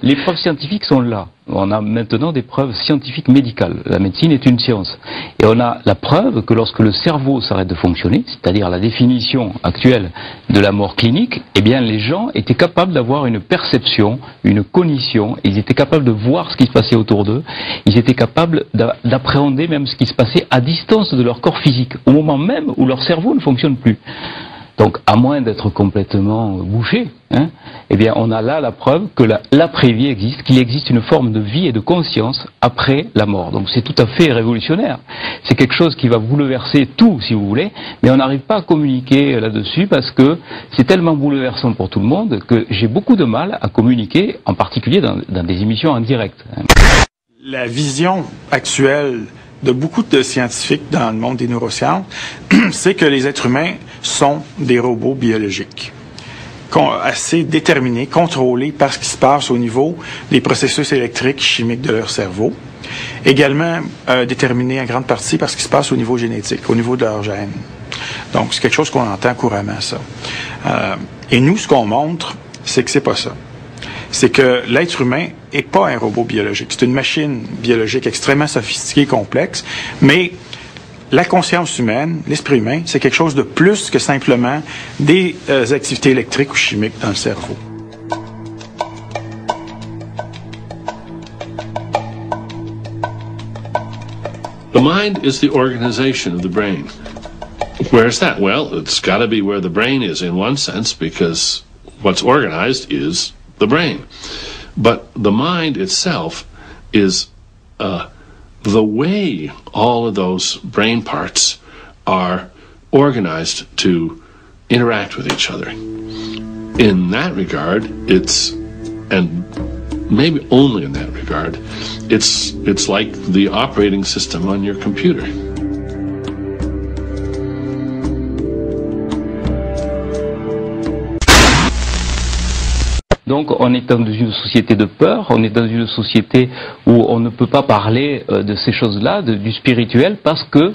les preuves scientifiques sont là. On a maintenant des preuves scientifiques médicales. La médecine est une science. Et on a la preuve que lorsque le cerveau s'arrête de fonctionner, c'est-à-dire la définition actuelle de la mort clinique, eh bien les gens étaient capables d'avoir une perception, une cognition, ils étaient capables de voir ce qui se passait autour d'eux, ils étaient capables d'appréhender même ce qui se passait à distance de leur corps physique, au moment même où leur cerveau ne fonctionne plus. Donc, à moins d'être complètement bouché, hein, eh bien, on a là la preuve que l'après-vie existe, qu'il existe une forme de vie et de conscience après la mort. Donc, c'est tout à fait révolutionnaire. C'est quelque chose qui va bouleverser tout, si vous voulez, mais on n'arrive pas à communiquer là-dessus parce que c'est tellement bouleversant pour tout le monde que j'ai beaucoup de mal à communiquer, en particulier dans des émissions en direct. La vision actuelle de beaucoup de scientifiques dans le monde des neurosciences, c'est que les êtres humains sont des robots biologiques, assez déterminés, contrôlés par ce qui se passe au niveau des processus électriques, chimiques de leur cerveau, également déterminés en grande partie par ce qui se passe au niveau génétique, au niveau de leur gène. Donc, c'est quelque chose qu'on entend couramment, ça. Et nous, ce qu'on montre, c'est que c'est pas ça. C'est que l'être humain est pas un robot biologique. C'est une machine biologique extrêmement sophistiquée, complexe, mais la conscience humaine, l'esprit humain, c'est quelque chose de plus que simplement des activités électriques ou chimiques dans le cerveau. The mind is the organization of the brain. Where's that? Well, it's got to be where the brain is in one sense, because what's organized is the brain. But the mind itself is the way all of those brain parts are organized to interact with each other. In that regard, and maybe only in that regard, it's like the operating system on your computer. Donc on est dans une société de peur, on est dans une société où on ne peut pas parler de ces choses-là, du spirituel, parce que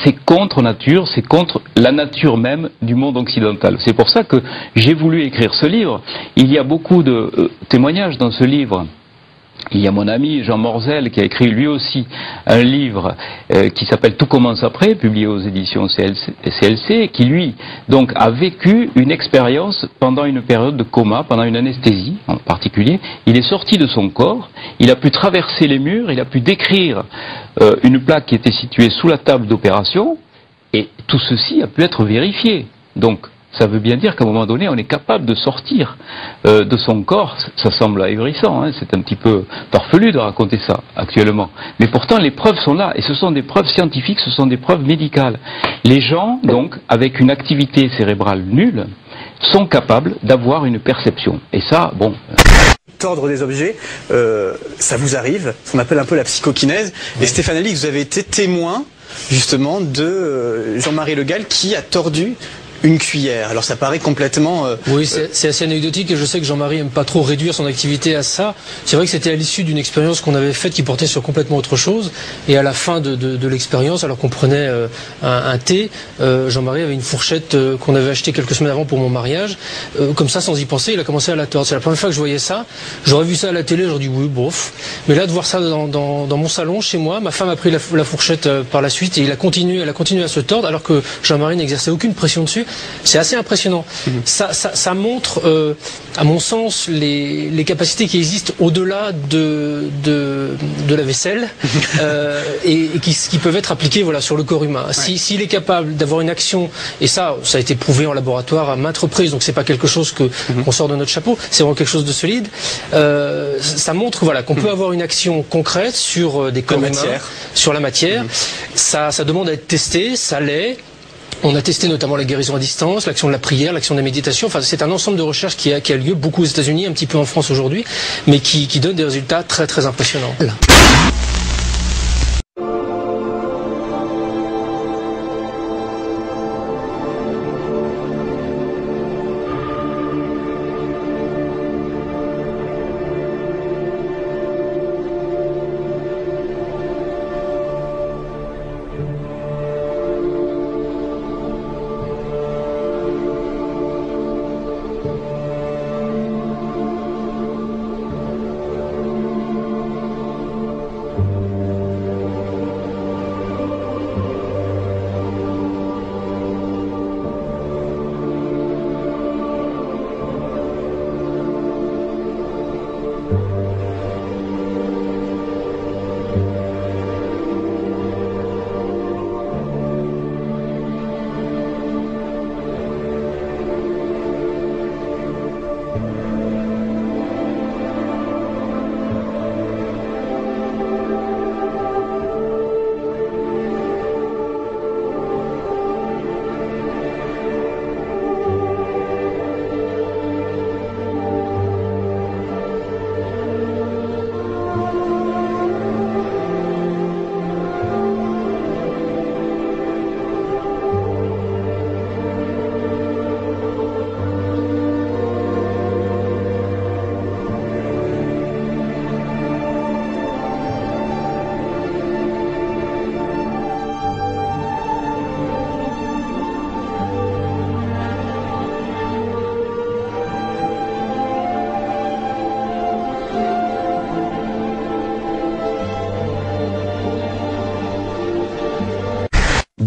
c'est contre nature, c'est contre la nature même du monde occidental. C'est pour ça que j'ai voulu écrire ce livre. Il y a beaucoup de témoignages dans ce livre. Il y a mon ami Jean Morzel qui a écrit lui aussi un livre qui s'appelle Tout commence après, publié aux éditions CLC, qui lui donc a vécu une expérience pendant une période de coma, pendant une anesthésie en particulier. Il est sorti de son corps, il a pu traverser les murs, il a pu décrire une plaque qui était située sous la table d'opération, et tout ceci a pu être vérifié. Donc ça veut bien dire qu'à un moment donné, on est capable de sortir de son corps. Ça semble ahurissant, hein, c'est un petit peu farfelu de raconter ça actuellement. Mais pourtant, les preuves sont là, et ce sont des preuves scientifiques, ce sont des preuves médicales. Les gens, donc, avec une activité cérébrale nulle, sont capables d'avoir une perception. Et ça, bon... Tordre des objets, ça vous arrive, ce qu'on appelle un peu la psychokinèse. Et Stéphane Alix, vous avez été témoin, justement, de Jean-Marie Le Gall qui a tordu une cuillère. Alors ça paraît complètement... Oui, c'est assez anecdotique et je sais que Jean-Marie aime pas trop réduire son activité à ça. C'est vrai que c'était à l'issue d'une expérience qu'on avait faite qui portait sur complètement autre chose. Et à la fin de l'expérience, alors qu'on prenait un thé, Jean-Marie avait une fourchette qu'on avait achetée quelques semaines avant pour mon mariage. Comme ça, sans y penser, il a commencé à la tordre. C'est la première fois que je voyais ça. J'aurais vu ça à la télé, j'aurais dit oui, bof. Mais là, de voir ça dans mon salon, chez moi, ma femme a pris la fourchette par la suite et elle a continué à se tordre alors que Jean-Marie n'exerçait aucune pression dessus. C'est assez impressionnant. Ça montre, à mon sens, les capacités qui existent au-delà de la vaisselle et qui peuvent être appliquées voilà, sur le corps humain. Ouais. S'il est capable d'avoir une action, et ça a été prouvé en laboratoire à maintes reprises, donc c'est pas quelque chose qu'on sort de notre chapeau, c'est vraiment quelque chose de solide, ça montre voilà, qu'on peut avoir une action concrète sur des corps humains, sur la matière. Ça demande à être testé, ça l'est. On a testé notamment la guérison à distance, l'action de la prière, l'action de la méditation. Enfin, c'est un ensemble de recherches qui a lieu beaucoup aux États-Unis, un petit peu en France aujourd'hui, mais qui donne des résultats très très impressionnants. Voilà.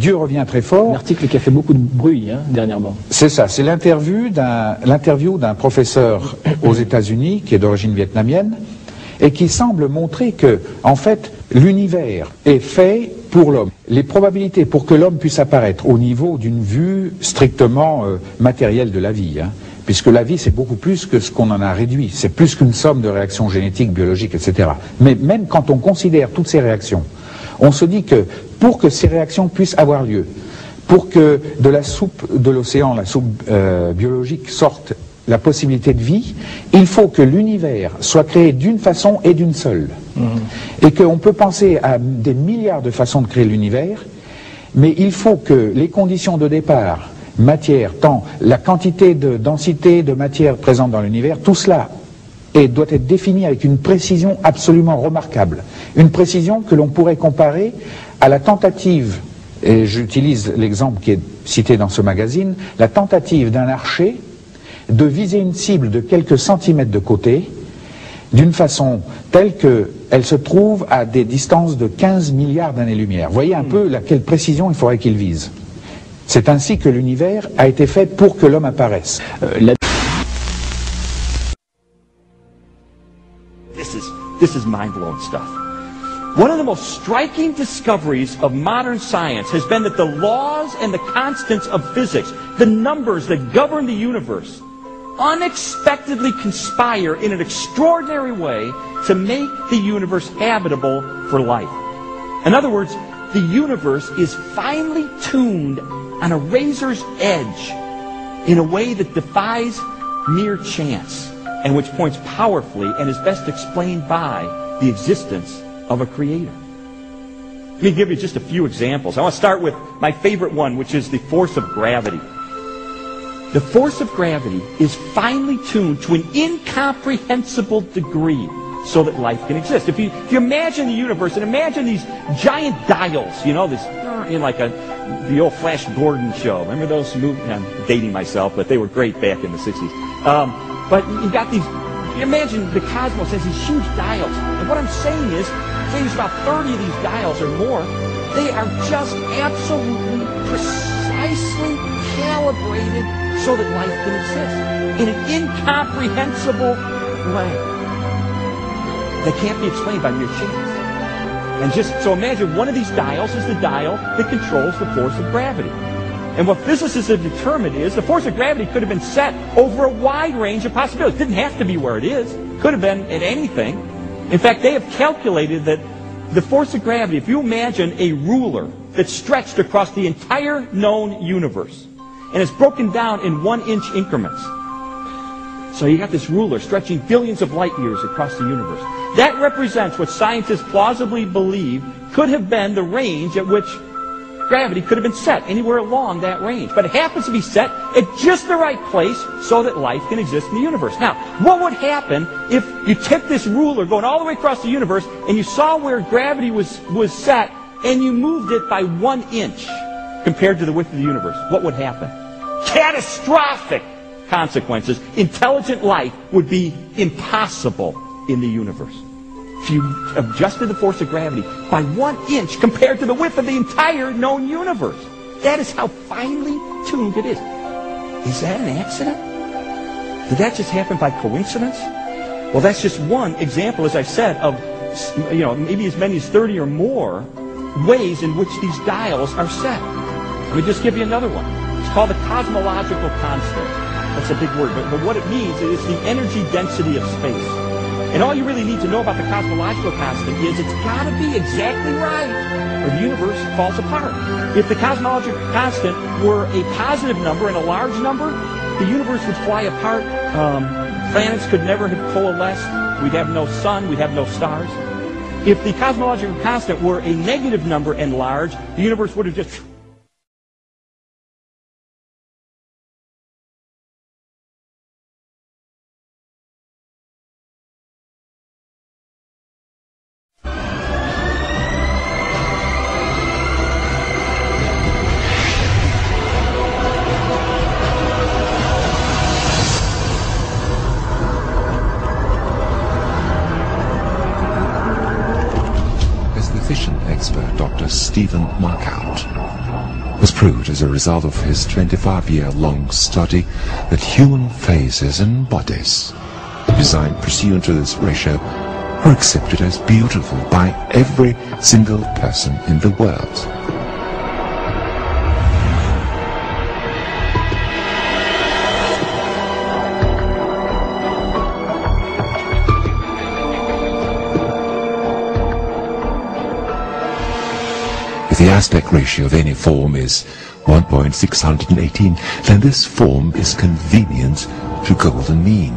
Dieu revient très fort. Un article qui a fait beaucoup de bruit dernièrement. C'est ça, c'est l'interview d'un professeur aux États-Unis qui est d'origine vietnamienne et qui semble montrer que, en fait, l'univers est fait pour l'homme. Les probabilités pour que l'homme puisse apparaître au niveau d'une vue strictement matérielle de la vie, puisque la vie c'est beaucoup plus que ce qu'on en a réduit, c'est plus qu'une somme de réactions génétiques, biologiques, etc. Mais même quand on considère toutes ces réactions, on se dit que pour que ces réactions puissent avoir lieu, pour que de la soupe de l'océan, la soupe biologique, sorte la possibilité de vie, il faut que l'univers soit créé d'une façon et d'une seule. Et qu'on peut penser à des milliards de façons de créer l'univers, mais il faut que les conditions de départ, matière, temps, la quantité de densité de matière présente dans l'univers, tout cela doit être défini avec une précision absolument remarquable. Une précision que l'on pourrait comparer à la tentative, et j'utilise l'exemple qui est cité dans ce magazine, la tentative d'un archer de viser une cible de quelques centimètres de côté, d'une façon telle qu'elle se trouve à des distances de 15 milliards d'années-lumière. Voyez un peu quelle précision il faudrait qu'il vise. C'est ainsi que l'univers a été fait pour que l'homme apparaisse. This is mind-blowing stuff. One of the most striking discoveries of modern science has been that the laws and the constants of physics, the numbers that govern the universe, unexpectedly conspire in an extraordinary way to make the universe habitable for life. In other words, the universe is finely tuned on a razor's edge in a way that defies mere chance and which points powerfully and is best explained by the existence of a creator. Let me give you just a few examples. I want to start with my favorite one, which is the force of gravity. The force of gravity is finely tuned to an incomprehensible degree so that life can exist. If you imagine the universe and imagine these giant dials, you know, this in like the old Flash Gordon show. Remember those movies? I'm dating myself, but they were great back in the 60s. But you got these, you imagine the cosmos has these huge dials. And what I'm saying is, say there's about 30 of these dials or more, they are just absolutely precisely calibrated so that life can exist in an incomprehensible way that can't be explained by mere chance. And just so imagine one of these dials is the dial that controls the force of gravity. And what physicists have determined is the force of gravity could have been set over a wide range of possibilities. It didn't have to be where it is. Could have been at anything. In fact, they have calculated that the force of gravity, if you imagine a ruler that's stretched across the entire known universe, and it's broken down in 1-inch increments. So you got this ruler stretching billions of light years across the universe. That represents what scientists plausibly believe could have been the range at which gravity could have been set, anywhere along that range. But it happens to be set at just the right place so that life can exist in the universe. Now, what would happen if you took this ruler going all the way across the universe and you saw where gravity was set and you moved it by 1 inch compared to the width of the universe? What would happen? Catastrophic consequences. Intelligent life would be impossible in the universe. If you adjusted the force of gravity by 1 inch compared to the width of the entire known universe. That is how finely tuned it is. Is that an accident? Did that just happen by coincidence? Well, that's just one example, as I said, of maybe as many as 30 or more ways in which these dials are set. Let me just give you another one. It's called the cosmological constant. That's a big word, but what it means is the energy density of space. And all you really need to know about the cosmological constant is it's got to be exactly right or the universe falls apart. If the cosmological constant were a positive number and a large number, the universe would fly apart. Planets could never have coalesced. We'd have no sun. We'd have no stars. If the cosmological constant were a negative number and large, the universe would have just... Stephen Markout. was proved as a result of his 25-year-long study that human faces and bodies, designed pursuant to this ratio, are accepted as beautiful by every single person in the world. If the aspect ratio of any form is 1.618, then this form is convenient to golden mean.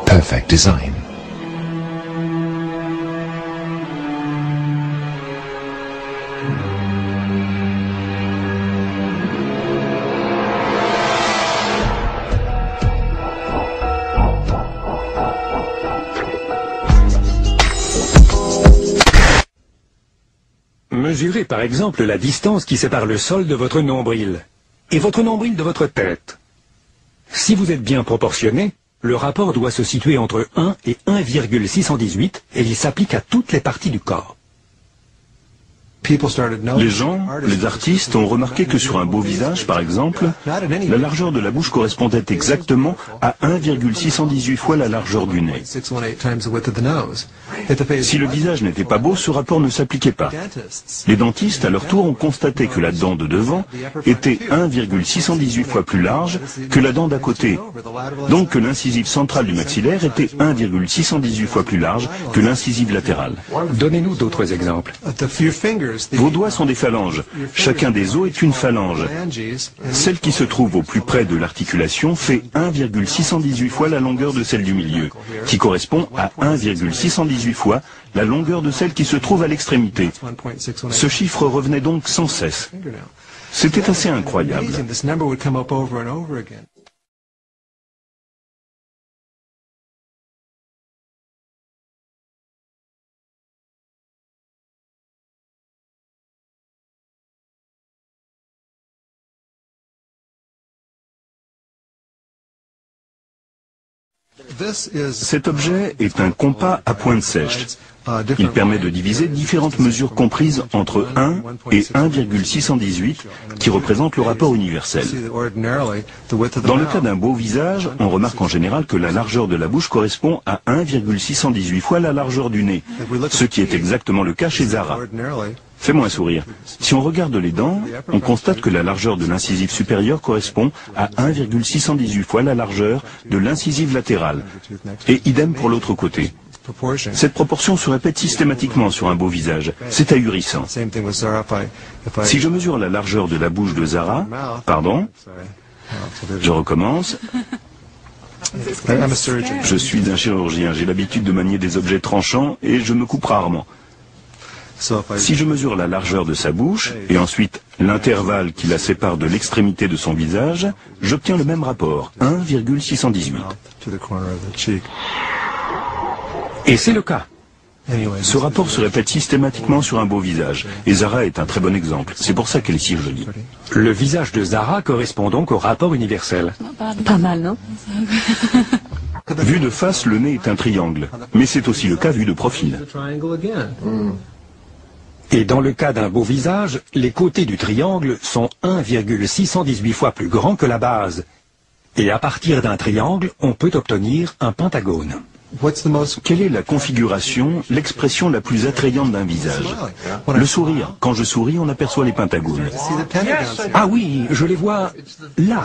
Perfect design. Mesurez par exemple la distance qui sépare le sol de votre nombril et votre nombril de votre tête. Si vous êtes bien proportionné, le rapport doit se situer entre 1 et 1,618 et il s'applique à toutes les parties du corps. Les gens, les artistes, ont remarqué que sur un beau visage, par exemple, la largeur de la bouche correspondait exactement à 1,618 fois la largeur du nez. Si le visage n'était pas beau, ce rapport ne s'appliquait pas. Les dentistes, à leur tour, ont constaté que la dent de devant était 1,618 fois plus large que la dent d'à côté. Donc que l'incisive centrale du maxillaire était 1,618 fois plus large que l'incisive latérale. Donnez-nous d'autres exemples. Vos doigts sont des phalanges. Chacun des os est une phalange. Celle qui se trouve au plus près de l'articulation fait 1,618 fois la longueur de celle du milieu, qui correspond à 1,618 fois la longueur de celle qui se trouve à l'extrémité. Ce chiffre revenait donc sans cesse. C'était assez incroyable. Cet objet est un compas à pointe sèche. Il permet de diviser différentes mesures comprises entre 1 et 1,618 qui représentent le rapport universel. Dans le cas d'un beau visage, on remarque en général que la largeur de la bouche correspond à 1,618 fois la largeur du nez, ce qui est exactement le cas chez Zara. Fais-moi un sourire. Si on regarde les dents, on constate que la largeur de l'incisive supérieure correspond à 1,618 fois la largeur de l'incisive latérale. Et idem pour l'autre côté. Cette proportion se répète systématiquement sur un beau visage. C'est ahurissant. Si je mesure la largeur de la bouche de Zara, pardon, je recommence. Je suis un chirurgien, j'ai l'habitude de manier des objets tranchants et je me coupe rarement. Si je mesure la largeur de sa bouche, et ensuite l'intervalle qui la sépare de l'extrémité de son visage, j'obtiens le même rapport, 1,618. Et c'est le cas. Ce rapport se répète systématiquement sur un beau visage, et Zara est un très bon exemple. C'est pour ça qu'elle est si jolie. Le visage de Zara correspond donc au rapport universel. Pas mal, non? Vu de face, le nez est un triangle, mais c'est aussi le cas vu de profil. Et dans le cas d'un beau visage, les côtés du triangle sont 1,618 fois plus grands que la base. Et à partir d'un triangle, on peut obtenir un pentagone. Quelle est la configuration, l'expression la plus attrayante d'un visage? Le sourire. Quand je souris, on aperçoit les pentagones. Ah oui, je les vois là,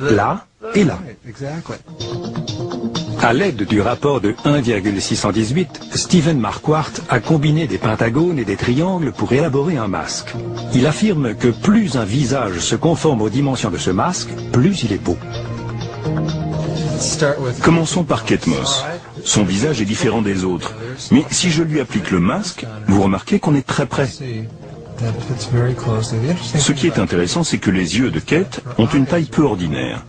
là et là. À l'aide du rapport de 1,618, Stephen Marquardt a combiné des pentagones et des triangles pour élaborer un masque. Il affirme que plus un visage se conforme aux dimensions de ce masque, plus il est beau. Commençons par Kate Moss. Son visage est différent des autres. Mais si je lui applique le masque, vous remarquez qu'on est très près. Ce qui est intéressant, c'est que les yeux de Kate ont une taille peu ordinaire.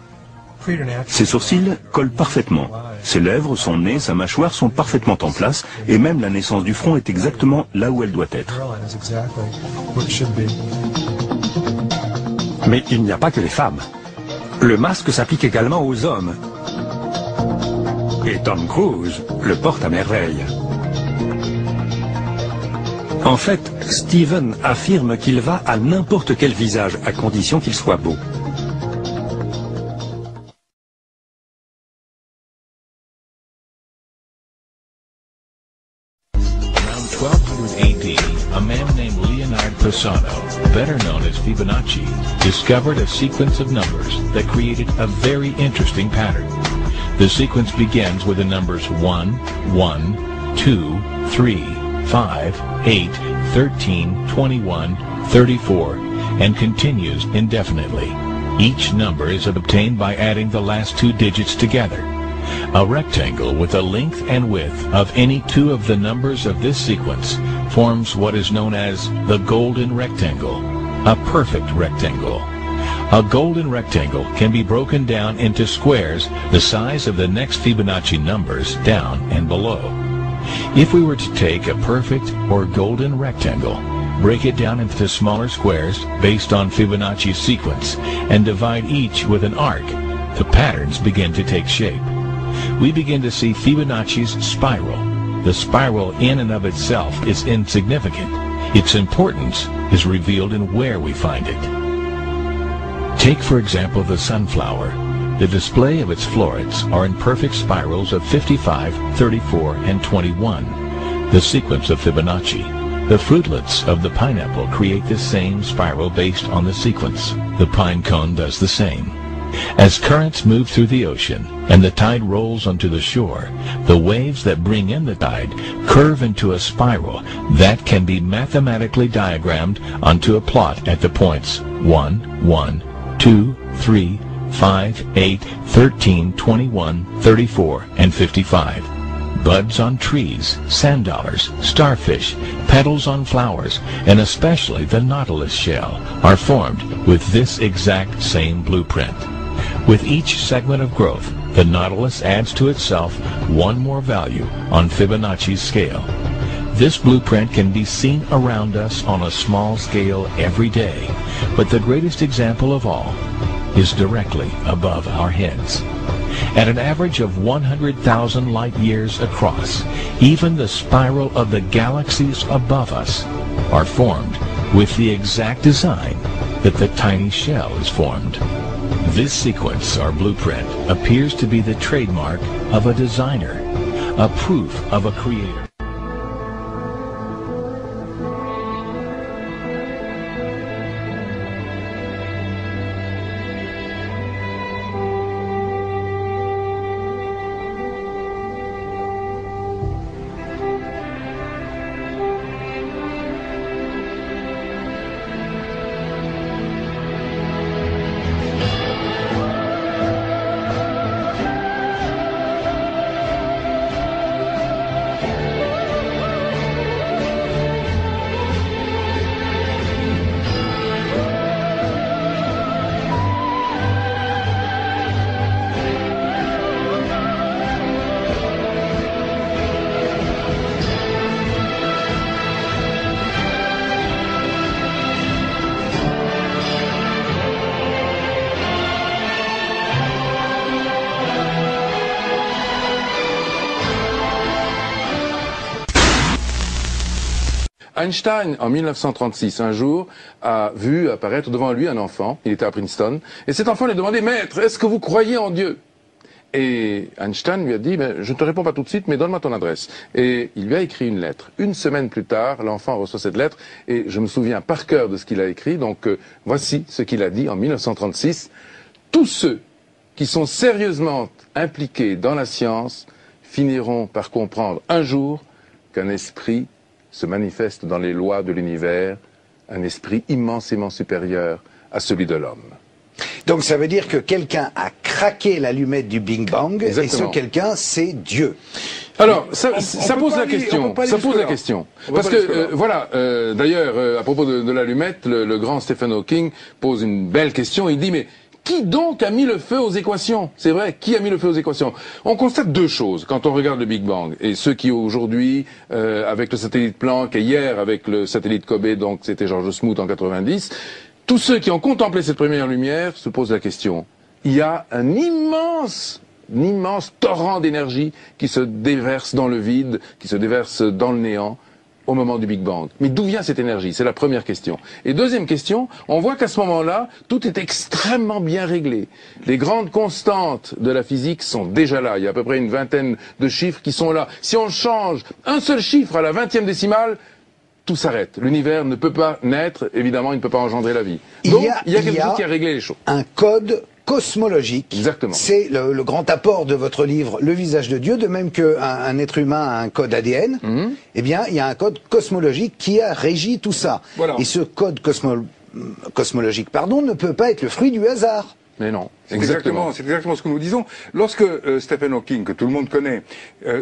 Ses sourcils collent parfaitement. Ses lèvres, son nez, sa mâchoire sont parfaitement en place et même la naissance du front est exactement là où elle doit être. Mais il n'y a pas que les femmes. Le masque s'applique également aux hommes. Et Tom Cruise le porte à merveille. En fait, Steven affirme qu'il va à n'importe quel visage, à condition qu'il soit beau. A man named Leonard Pisano, better known as Fibonacci, discovered a sequence of numbers that created a very interesting pattern. The sequence begins with the numbers 1, 1, 2, 3, 5, 8, 13, 21, 34, and continues indefinitely. Each number is obtained by adding the last two digits together. A rectangle with a length and width of any two of the numbers of this sequence forms what is known as the golden rectangle, a perfect rectangle. A golden rectangle can be broken down into squares the size of the next Fibonacci numbers down and below. If we were to take a perfect or golden rectangle, break it down into smaller squares based on Fibonacci's sequence, and divide each with an arc, the patterns begin to take shape. We begin to see Fibonacci's spiral. The spiral in and of itself is insignificant. Its importance is revealed in where we find it. Take, for example, the sunflower. The display of its florets are in perfect spirals of 55, 34, and 21, the sequence of Fibonacci. The fruitlets of the pineapple create the same spiral based on the sequence. The pine cone does the same. As currents move through the ocean and the tide rolls onto the shore, the waves that bring in the tide curve into a spiral that can be mathematically diagrammed onto a plot at the points 1, 1, 2, 3, 5, 8, 13, 21, 34, and 55. Buds on trees, sand dollars, starfish, petals on flowers, and especially the nautilus shell are formed with this exact same blueprint. With each segment of growth, the nautilus adds to itself one more value on Fibonacci's scale. This blueprint can be seen around us on a small scale every day, but the greatest example of all is directly above our heads. At an average of 100,000 light years across, even the spiral of the galaxies above us are formed with the exact design that the tiny shell is formed. This sequence, or blueprint, appears to be the trademark of a designer, a proof of a creator. Einstein, en 1936, un jour, a vu apparaître devant lui un enfant, il était à Princeton, et cet enfant lui a demandé « Maître, est-ce que vous croyez en Dieu ?» Et Einstein lui a dit « Je ne te réponds pas tout de suite, mais donne-moi ton adresse. » Et il lui a écrit une lettre. Une semaine plus tard, l'enfant reçoit cette lettre, et je me souviens par cœur de ce qu'il a écrit, donc voici ce qu'il a dit en 1936. « Tous ceux qui sont sérieusement impliqués dans la science finiront par comprendre un jour qu'un esprit se manifeste dans les lois de l'univers, un esprit immensément supérieur à celui de l'homme. » Donc ça veut dire que quelqu'un a craqué l'allumette du Big Bang. Exactement. Et ce quelqu'un, c'est Dieu. Alors, ça pose la question. Ça pose la question. Parce que, voilà, d'ailleurs, à propos de l'allumette, le grand Stephen Hawking pose une belle question. Il dit, mais qui donc a mis le feu aux équations? C'est vrai, qui a mis le feu aux équations? On constate deux choses quand on regarde le Big Bang. Et ceux qui aujourd'hui, avec le satellite Planck, et hier avec le satellite Kobe, donc c'était George Smoot en 90, tous ceux qui ont contemplé cette première lumière se posent la question. Il y a un immense torrent d'énergie qui se déverse dans le vide, qui se déverse dans le néant. au moment du Big Bang. Mais d'où vient cette énergie? C'est la première question. Et deuxième question, on voit qu'à ce moment-là, tout est extrêmement bien réglé. Les grandes constantes de la physique sont déjà là. Il y a à peu près une vingtaine de chiffres qui sont là. Si on change un seul chiffre à la 20e décimale, tout s'arrête. L'univers ne peut pas naître, évidemment, il ne peut pas engendrer la vie. Donc, il y a quelque chose qui a réglé les choses. Un code cosmologique. Exactement. C'est le grand apport de votre livre, Le visage de Dieu, de même qu'un être humain a un code ADN, eh bien, il y a un code cosmologique qui a régi tout ça. Voilà. Et ce code cosmologique, ne peut pas être le fruit du hasard. Mais non. C'est exactement ce que nous disons. Lorsque Stephen Hawking, que tout le monde connaît,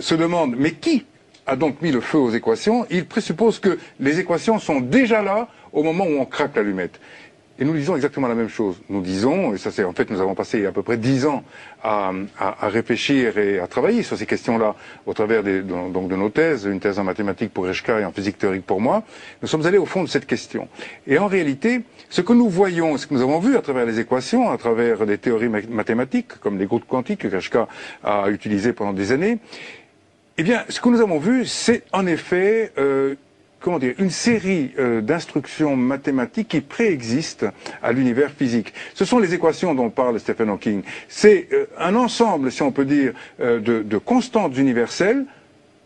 se demande, mais qui a donc mis le feu aux équations, il présuppose que les équations sont déjà là au moment où on craque l'allumette. Et nous disons exactement la même chose. Nous disons, et ça c'est en fait, nous avons passé à peu près 10 ans à réfléchir et à travailler sur ces questions-là au travers donc de nos thèses, une thèse en mathématiques pour Reshka et en physique théorique pour moi. Nous sommes allés au fond de cette question. Et en réalité, ce que nous voyons, ce que nous avons vu à travers les équations, à travers des théories mathématiques, comme les groupes quantiques que Reshka a utilisées pendant des années, eh bien, ce que nous avons vu, c'est en effet une série d'instructions mathématiques qui préexistent à l'univers physique. Ce sont les équations dont parle Stephen Hawking. C'est un ensemble, si on peut dire, de constantes universelles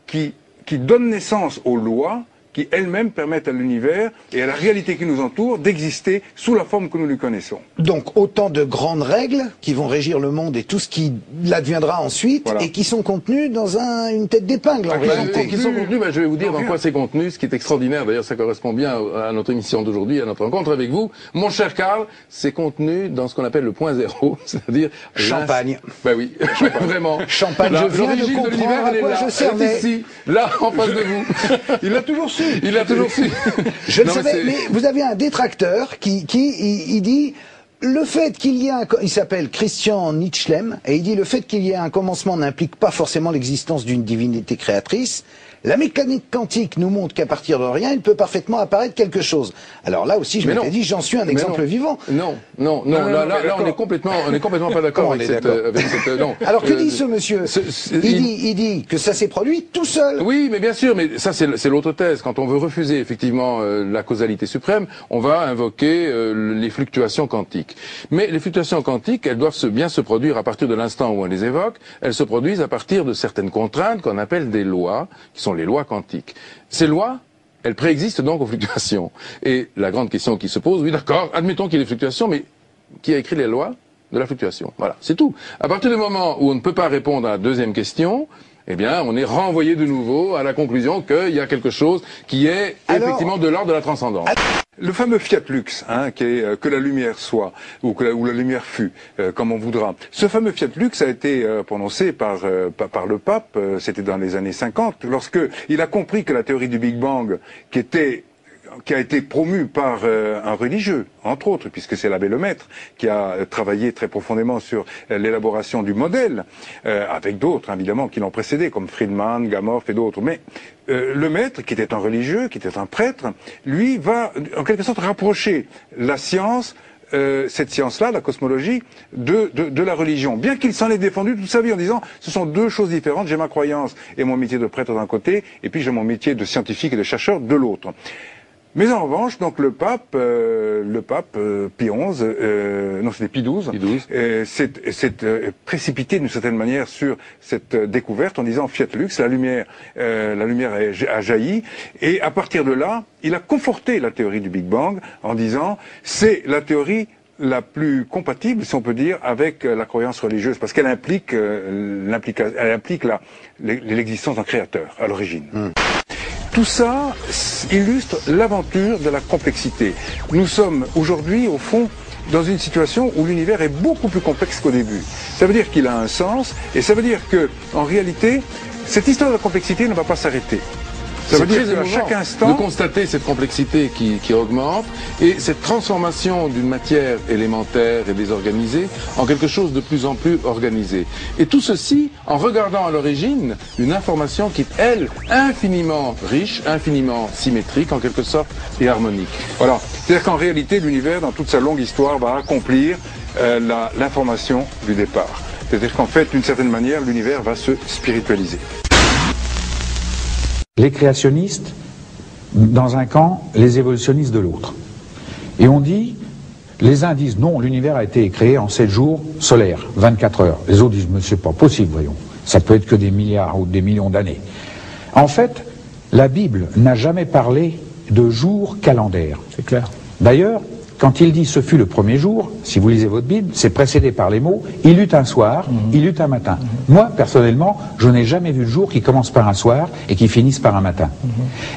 qui donnent naissance aux lois qui elles-mêmes permettent à l'univers et à la réalité qui nous entoure d'exister sous la forme que nous lui connaissons. Donc autant de grandes règles qui vont régir le monde et tout ce qui l'adviendra ensuite, voilà. Et qui sont contenues dans une tête d'épingle en réalité. Qui sont contenues, je vais vous dire dans quoi c'est contenu, ce qui est extraordinaire, d'ailleurs ça correspond bien à notre émission d'aujourd'hui, à notre rencontre avec vous. Mon cher Karl, c'est contenu dans ce qu'on appelle le point zéro, c'est-à-dire... Champagne. Ben oui, vraiment. Champagne, l'origine de l'univers, elle est là, elle est ici, là, en face de vous. Il l'a toujours su. Il l'a toujours su. Je le savais, mais vous avez un détracteur qui dit le fait qu'il y ait il s'appelle Christian Nietschlem, et il dit le fait qu'il y ait un commencement n'implique pas forcément l'existence d'une divinité créatrice. La mécanique quantique nous montre qu'à partir de rien, il peut parfaitement apparaître quelque chose. Alors là aussi, je m'étais dit, j'en suis un exemple vivant. Non, là, on est complètement pas d'accord avec cette, non. Alors que dit ce monsieur? Il dit que ça s'est produit tout seul. Oui, mais bien sûr, mais ça c'est l'autre thèse. Quand on veut refuser effectivement la causalité suprême, on va invoquer les fluctuations quantiques. Mais les fluctuations quantiques, elles doivent bien se produire à partir de l'instant où on les évoque. Elles se produisent à partir de certaines contraintes qu'on appelle des lois, qui sont les lois quantiques. Ces lois, elles préexistent donc aux fluctuations. Et la grande question qui se pose, oui d'accord, admettons qu'il y ait des fluctuations, mais qui a écrit les lois de la fluctuation? Voilà, c'est tout. À partir du moment où on ne peut pas répondre à la deuxième question, eh bien, on est renvoyé de nouveau à la conclusion qu'il y a quelque chose qui est effectivement de l'ordre de la transcendance. Le fameux fiat lux, qui est que la lumière soit, ou la lumière fût, comme on voudra. Ce fameux fiat lux a été prononcé par le pape, c'était dans les années 50, lorsque il a compris que la théorie du Big Bang, qui a été promue par un religieux, entre autres, puisque c'est l'abbé Lemaître qui a travaillé très profondément sur l'élaboration du modèle, avec d'autres évidemment qui l'ont précédé, comme Friedman, Gamow et d'autres. Mais Lemaître, qui était un religieux, qui était un prêtre, lui va en quelque sorte rapprocher la science, cette science-là, la cosmologie, de la religion. Bien qu'il s'en ait défendu toute sa vie en disant ce sont deux choses différentes, j'ai ma croyance et mon métier de prêtre d'un côté, et puis j'ai mon métier de scientifique et de chercheur de l'autre. Mais en revanche, donc le pape Pie XI, non c'était Pie XII, s'est précipité d'une certaine manière sur cette découverte en disant fiat lux, la lumière a jailli, et à partir de là, il a conforté la théorie du Big Bang en disant c'est la théorie la plus compatible, si on peut dire, avec la croyance religieuse, parce qu'elle implique l'existence d'un créateur à l'origine. Tout ça illustre l'aventure de la complexité. Nous sommes aujourd'hui, au fond, dans une situation où l'univers est beaucoup plus complexe qu'au début. Ça veut dire qu'il a un sens, et ça veut dire que, en réalité, cette histoire de la complexité ne va pas s'arrêter. Ça veut dire qu'à chaque instant, de constater cette complexité qui augmente et cette transformation d'une matière élémentaire et désorganisée en quelque chose de plus en plus organisé. Et tout ceci en regardant à l'origine une information qui est, elle, infiniment riche, infiniment symétrique en quelque sorte et harmonique. Voilà. C'est-à-dire qu'en réalité, l'univers, dans toute sa longue histoire, va accomplir l'information du départ. C'est-à-dire qu'en fait, d'une certaine manière, l'univers va se spiritualiser. Les créationnistes dans un camp, les évolutionnistes de l'autre. Et on dit, les uns disent non, l'univers a été créé en 7 jours solaires, 24 heures. Les autres disent, mais c'est pas possible, voyons. Ça peut être que des milliards ou des millions d'années. En fait, la Bible n'a jamais parlé de jours calendaires. C'est clair. D'ailleurs, quand il dit ce fut le premier jour, si vous lisez votre Bible, c'est précédé par les mots il eut un soir, il eut un matin. Moi, personnellement, je n'ai jamais vu le jour qui commence par un soir et qui finisse par un matin.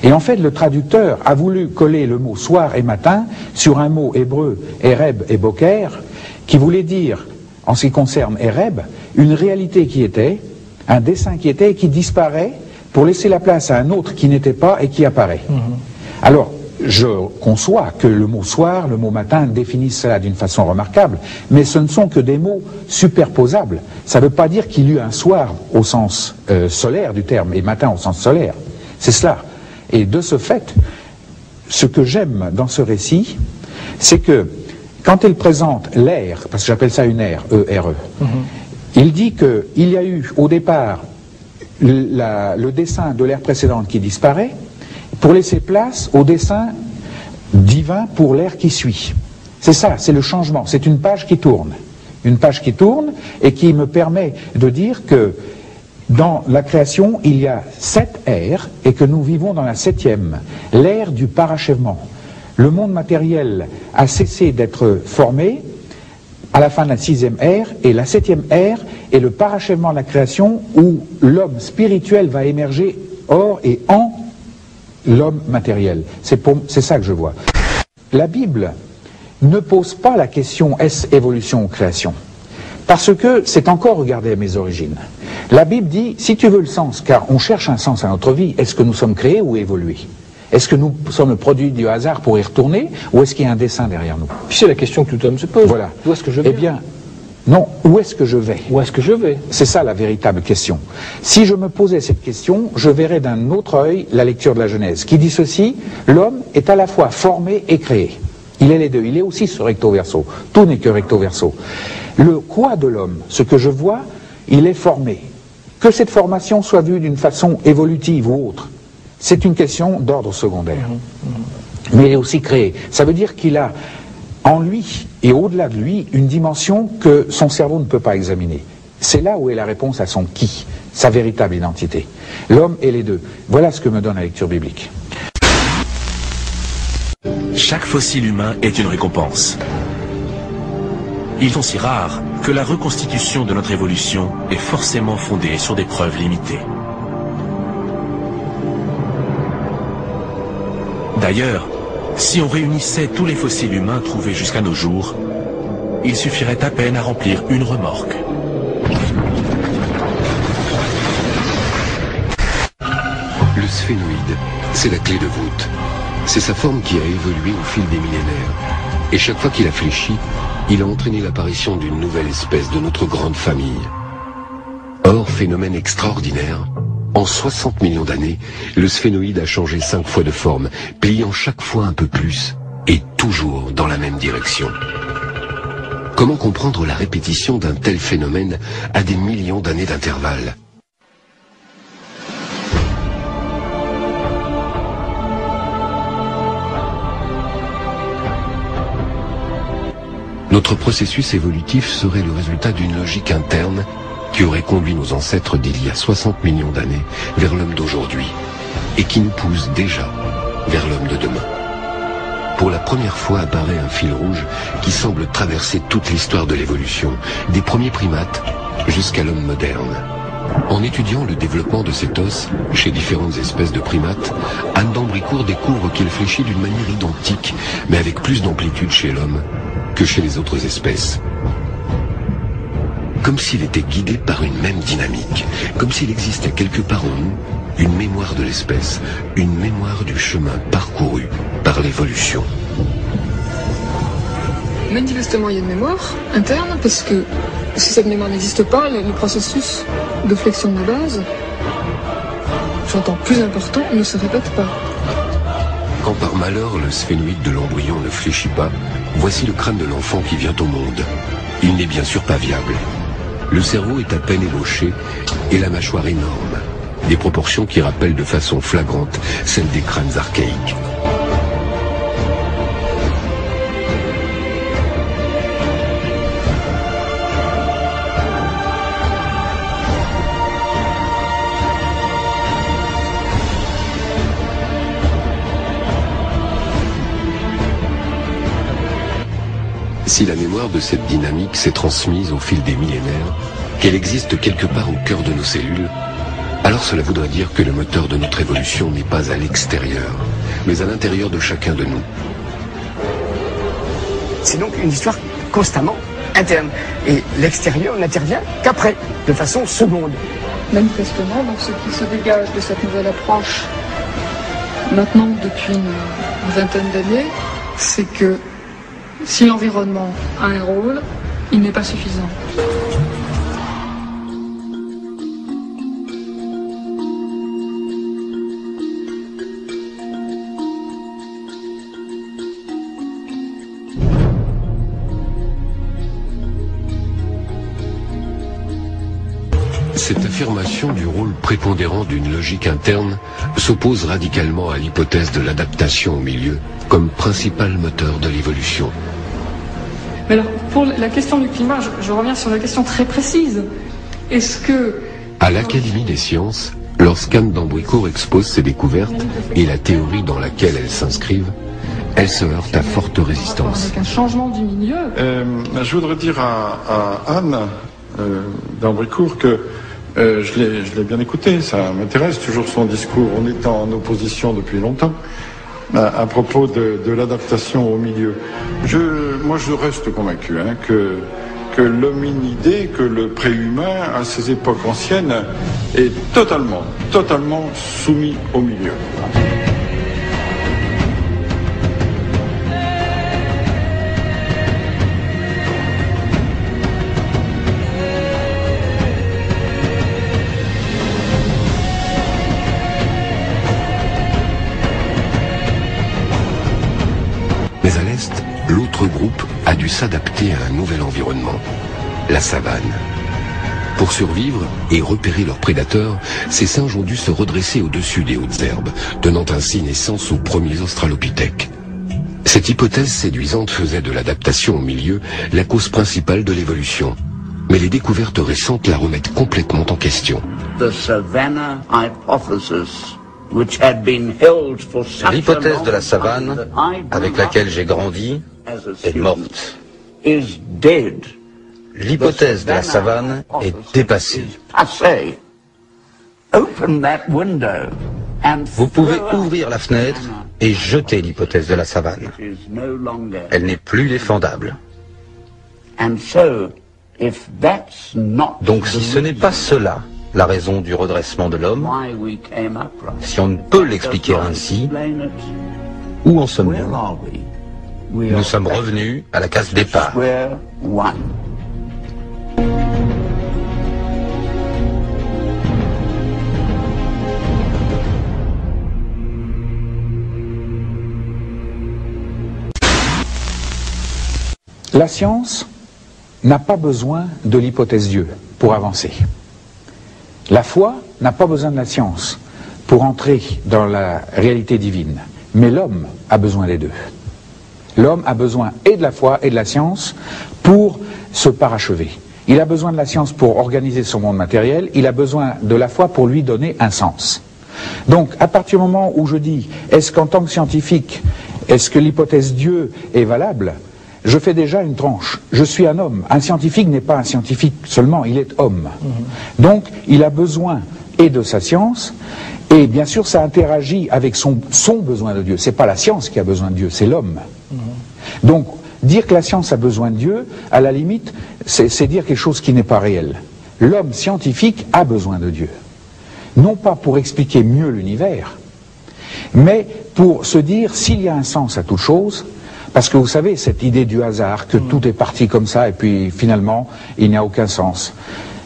Et en fait, le traducteur a voulu coller le mot soir et matin sur un mot hébreu, Ereb et Boker, qui voulait dire, en ce qui concerne Ereb, une réalité qui était, un dessin qui était et qui disparaît pour laisser la place à un autre qui n'était pas et qui apparaît. Alors, je conçois que le mot soir, le mot matin définissent cela d'une façon remarquable, mais ce ne sont que des mots superposables. Ça ne veut pas dire qu'il y eut un soir au sens solaire du terme et matin au sens solaire. C'est cela. Et de ce fait, ce que j'aime dans ce récit, c'est que quand il présente l'ère, parce que j'appelle ça une ère, E-R-E, il dit qu'il y a eu au départ le dessin de l'ère précédente qui disparaît, pour laisser place au dessin divin pour l'ère qui suit. C'est ça, c'est le changement, c'est une page qui tourne. Une page qui tourne et qui me permet de dire que dans la création, il y a 7 ères et que nous vivons dans la 7e, l'ère du parachèvement. Le monde matériel a cessé d'être formé à la fin de la 6e ère, et la 7e ère est le parachèvement de la création où l'homme spirituel va émerger hors et en l'homme matériel. C'est ça que je vois. La Bible ne pose pas la question est-ce évolution ou création? Parce que c'est encore regarder à mes origines. La Bible dit, si tu veux le sens, car on cherche un sens à notre vie, est-ce que nous sommes créés ou évolués? Est-ce que nous sommes le produit du hasard pour y retourner, ou est-ce qu'il y a un dessin derrière nous? Puis c'est la question que tout homme se pose. Voilà. Où est-ce que je vais? Eh bien, non, où est-ce que je vais? Où est-ce que je vais? C'est ça la véritable question. Si je me posais cette question, je verrais d'un autre œil la lecture de la Genèse, qui dit ceci, l'homme est à la fois formé et créé. Il est les deux, il est aussi ce recto verso. Tout n'est que recto verso. Le quoi de l'homme, ce que je vois, il est formé. Que cette formation soit vue d'une façon évolutive ou autre, c'est une question d'ordre secondaire. Mais il est aussi créé. Ça veut dire qu'il a en lui, et au-delà de lui, une dimension que son cerveau ne peut pas examiner. C'est là où est la réponse à son qui, sa véritable identité. L'homme et les deux. Voilà ce que me donne la lecture biblique. Chaque fossile humain est une récompense. Ils sont si rares que la reconstitution de notre évolution est forcément fondée sur des preuves limitées. D'ailleurs, si on réunissait tous les fossiles humains trouvés jusqu'à nos jours, il suffirait à peine à remplir une remorque. Le sphénoïde, c'est la clé de voûte. C'est sa forme qui a évolué au fil des millénaires. Et chaque fois qu'il a fléchi, il a entraîné l'apparition d'une nouvelle espèce de notre grande famille. Or, phénomène extraordinaire, en 60 millions d'années, le sphénoïde a changé 5 fois de forme, pliant chaque fois un peu plus, et toujours dans la même direction. Comment comprendre la répétition d'un tel phénomène à des millions d'années d'intervalle ? Notre processus évolutif serait le résultat d'une logique interne qui aurait conduit nos ancêtres d'il y a 60 millions d'années vers l'homme d'aujourd'hui et qui nous pousse déjà vers l'homme de demain. Pour la première fois apparaît un fil rouge qui semble traverser toute l'histoire de l'évolution, des premiers primates jusqu'à l'homme moderne. En étudiant le développement de cet os chez différentes espèces de primates, Anne d'Ambricourt découvre qu'il fléchit d'une manière identique, mais avec plus d'amplitude chez l'homme que chez les autres espèces. Comme s'il était guidé par une même dynamique, comme s'il existait quelque part en nous une mémoire de l'espèce, une mémoire du chemin parcouru par l'évolution. Manifestement, il y a une mémoire interne, parce que si cette mémoire n'existe pas, le processus de flexion de la base, j'entends plus important, ne se répète pas. Quand par malheur le sphénoïde de l'embryon ne fléchit pas, voici le crâne de l'enfant qui vient au monde. Il n'est bien sûr pas viable. Le cerveau est à peine ébauché et la mâchoire énorme. des proportions qui rappellent de façon flagrante celles des crânes archaïques. Si la mémoire de cette dynamique s'est transmise au fil des millénaires, qu'elle existe quelque part au cœur de nos cellules, alors cela voudrait dire que le moteur de notre évolution n'est pas à l'extérieur, mais à l'intérieur de chacun de nous. C'est donc une histoire constamment interne. Et l'extérieur n'intervient qu'après, de façon seconde. Manifestement, donc ce qui se dégage de cette nouvelle approche, maintenant depuis une vingtaine d'années, c'est que si l'environnement a un rôle, il n'est pas suffisant. Cette affirmation du rôle prépondérant d'une logique interne s'oppose radicalement à l'hypothèse de l'adaptation au milieu comme principal moteur de l'évolution. Mais alors, pour la question du climat, je reviens sur la question très précise. Est-ce que... À l'Académie des sciences, lorsqu'Anne d'Ambricourt expose ses découvertes et la théorie dans laquelle elles s'inscrivent, elle se heurte à forte résistance. Avec un changement du milieu... Je voudrais dire à Anne d'Ambricourt que je l'ai bien écouté, ça m'intéresse toujours son discours. On est en opposition depuis longtemps à propos de l'adaptation au milieu. Moi je reste convaincu que l'hominidé, que le préhumain à ces époques anciennes est totalement soumis au milieu. Mais à l'Est, l'autre groupe a dû s'adapter à un nouvel environnement, la savane. Pour survivre et repérer leurs prédateurs, ces singes ont dû se redresser au-dessus des hautes herbes, donnant ainsi naissance aux premiers australopithèques. Cette hypothèse séduisante faisait de l'adaptation au milieu la cause principale de l'évolution. Mais les découvertes récentes la remettent complètement en question. L'hypothèse de la savane, avec laquelle j'ai grandi, est morte. L'hypothèse de la savane est dépassée. Vous pouvez ouvrir la fenêtre et jeter l'hypothèse de la savane. Elle n'est plus défendable. Donc si ce n'est pas cela, la raison du redressement de l'homme, si on ne peut l'expliquer ainsi, où en sommes-nous? Nous sommes revenus à la case départ. La science n'a pas besoin de l'hypothèse Dieu pour avancer. La foi n'a pas besoin de la science pour entrer dans la réalité divine. Mais l'homme a besoin des deux. L'homme a besoin et de la foi et de la science pour se parachever. Il a besoin de la science pour organiser son monde matériel, il a besoin de la foi pour lui donner un sens. Donc, à partir du moment où je dis, est-ce qu'en tant que scientifique, est-ce que l'hypothèse Dieu est valable ? Je fais déjà une tranche. Je suis un homme. Un scientifique n'est pas un scientifique seulement, il est homme. Donc, il a besoin et de sa science, et bien sûr, ça interagit avec son besoin de Dieu. C'est pas la science qui a besoin de Dieu, c'est l'homme. Donc, dire que la science a besoin de Dieu, à la limite, c'est dire quelque chose qui n'est pas réel. L'homme scientifique a besoin de Dieu. Non pas pour expliquer mieux l'univers, mais pour se dire s'il y a un sens à toute chose. Parce que vous savez, cette idée du hasard, que tout est parti comme ça, et puis finalement, il n'y a aucun sens.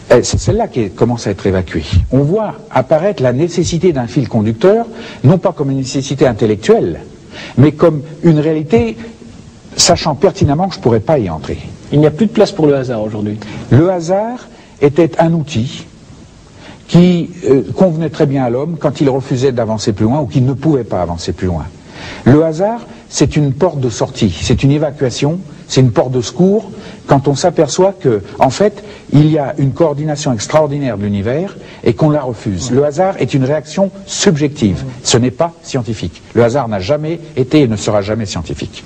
C'est celle-là qui commence à être évacuée. On voit apparaître la nécessité d'un fil conducteur, non pas comme une nécessité intellectuelle, mais comme une réalité, sachant pertinemment que je ne pourrais pas y entrer. Il n'y a plus de place pour le hasard aujourd'hui. Le hasard était un outil qui convenait très bien à l'homme quand il refusait d'avancer plus loin ou qu'il ne pouvait pas avancer plus loin. Le hasard, c'est une porte de sortie, c'est une évacuation, c'est une porte de secours quand on s'aperçoit que, en fait, il y a une coordination extraordinaire de l'univers et qu'on la refuse. Le hasard est une réaction subjective, ce n'est pas scientifique. Le hasard n'a jamais été et ne sera jamais scientifique.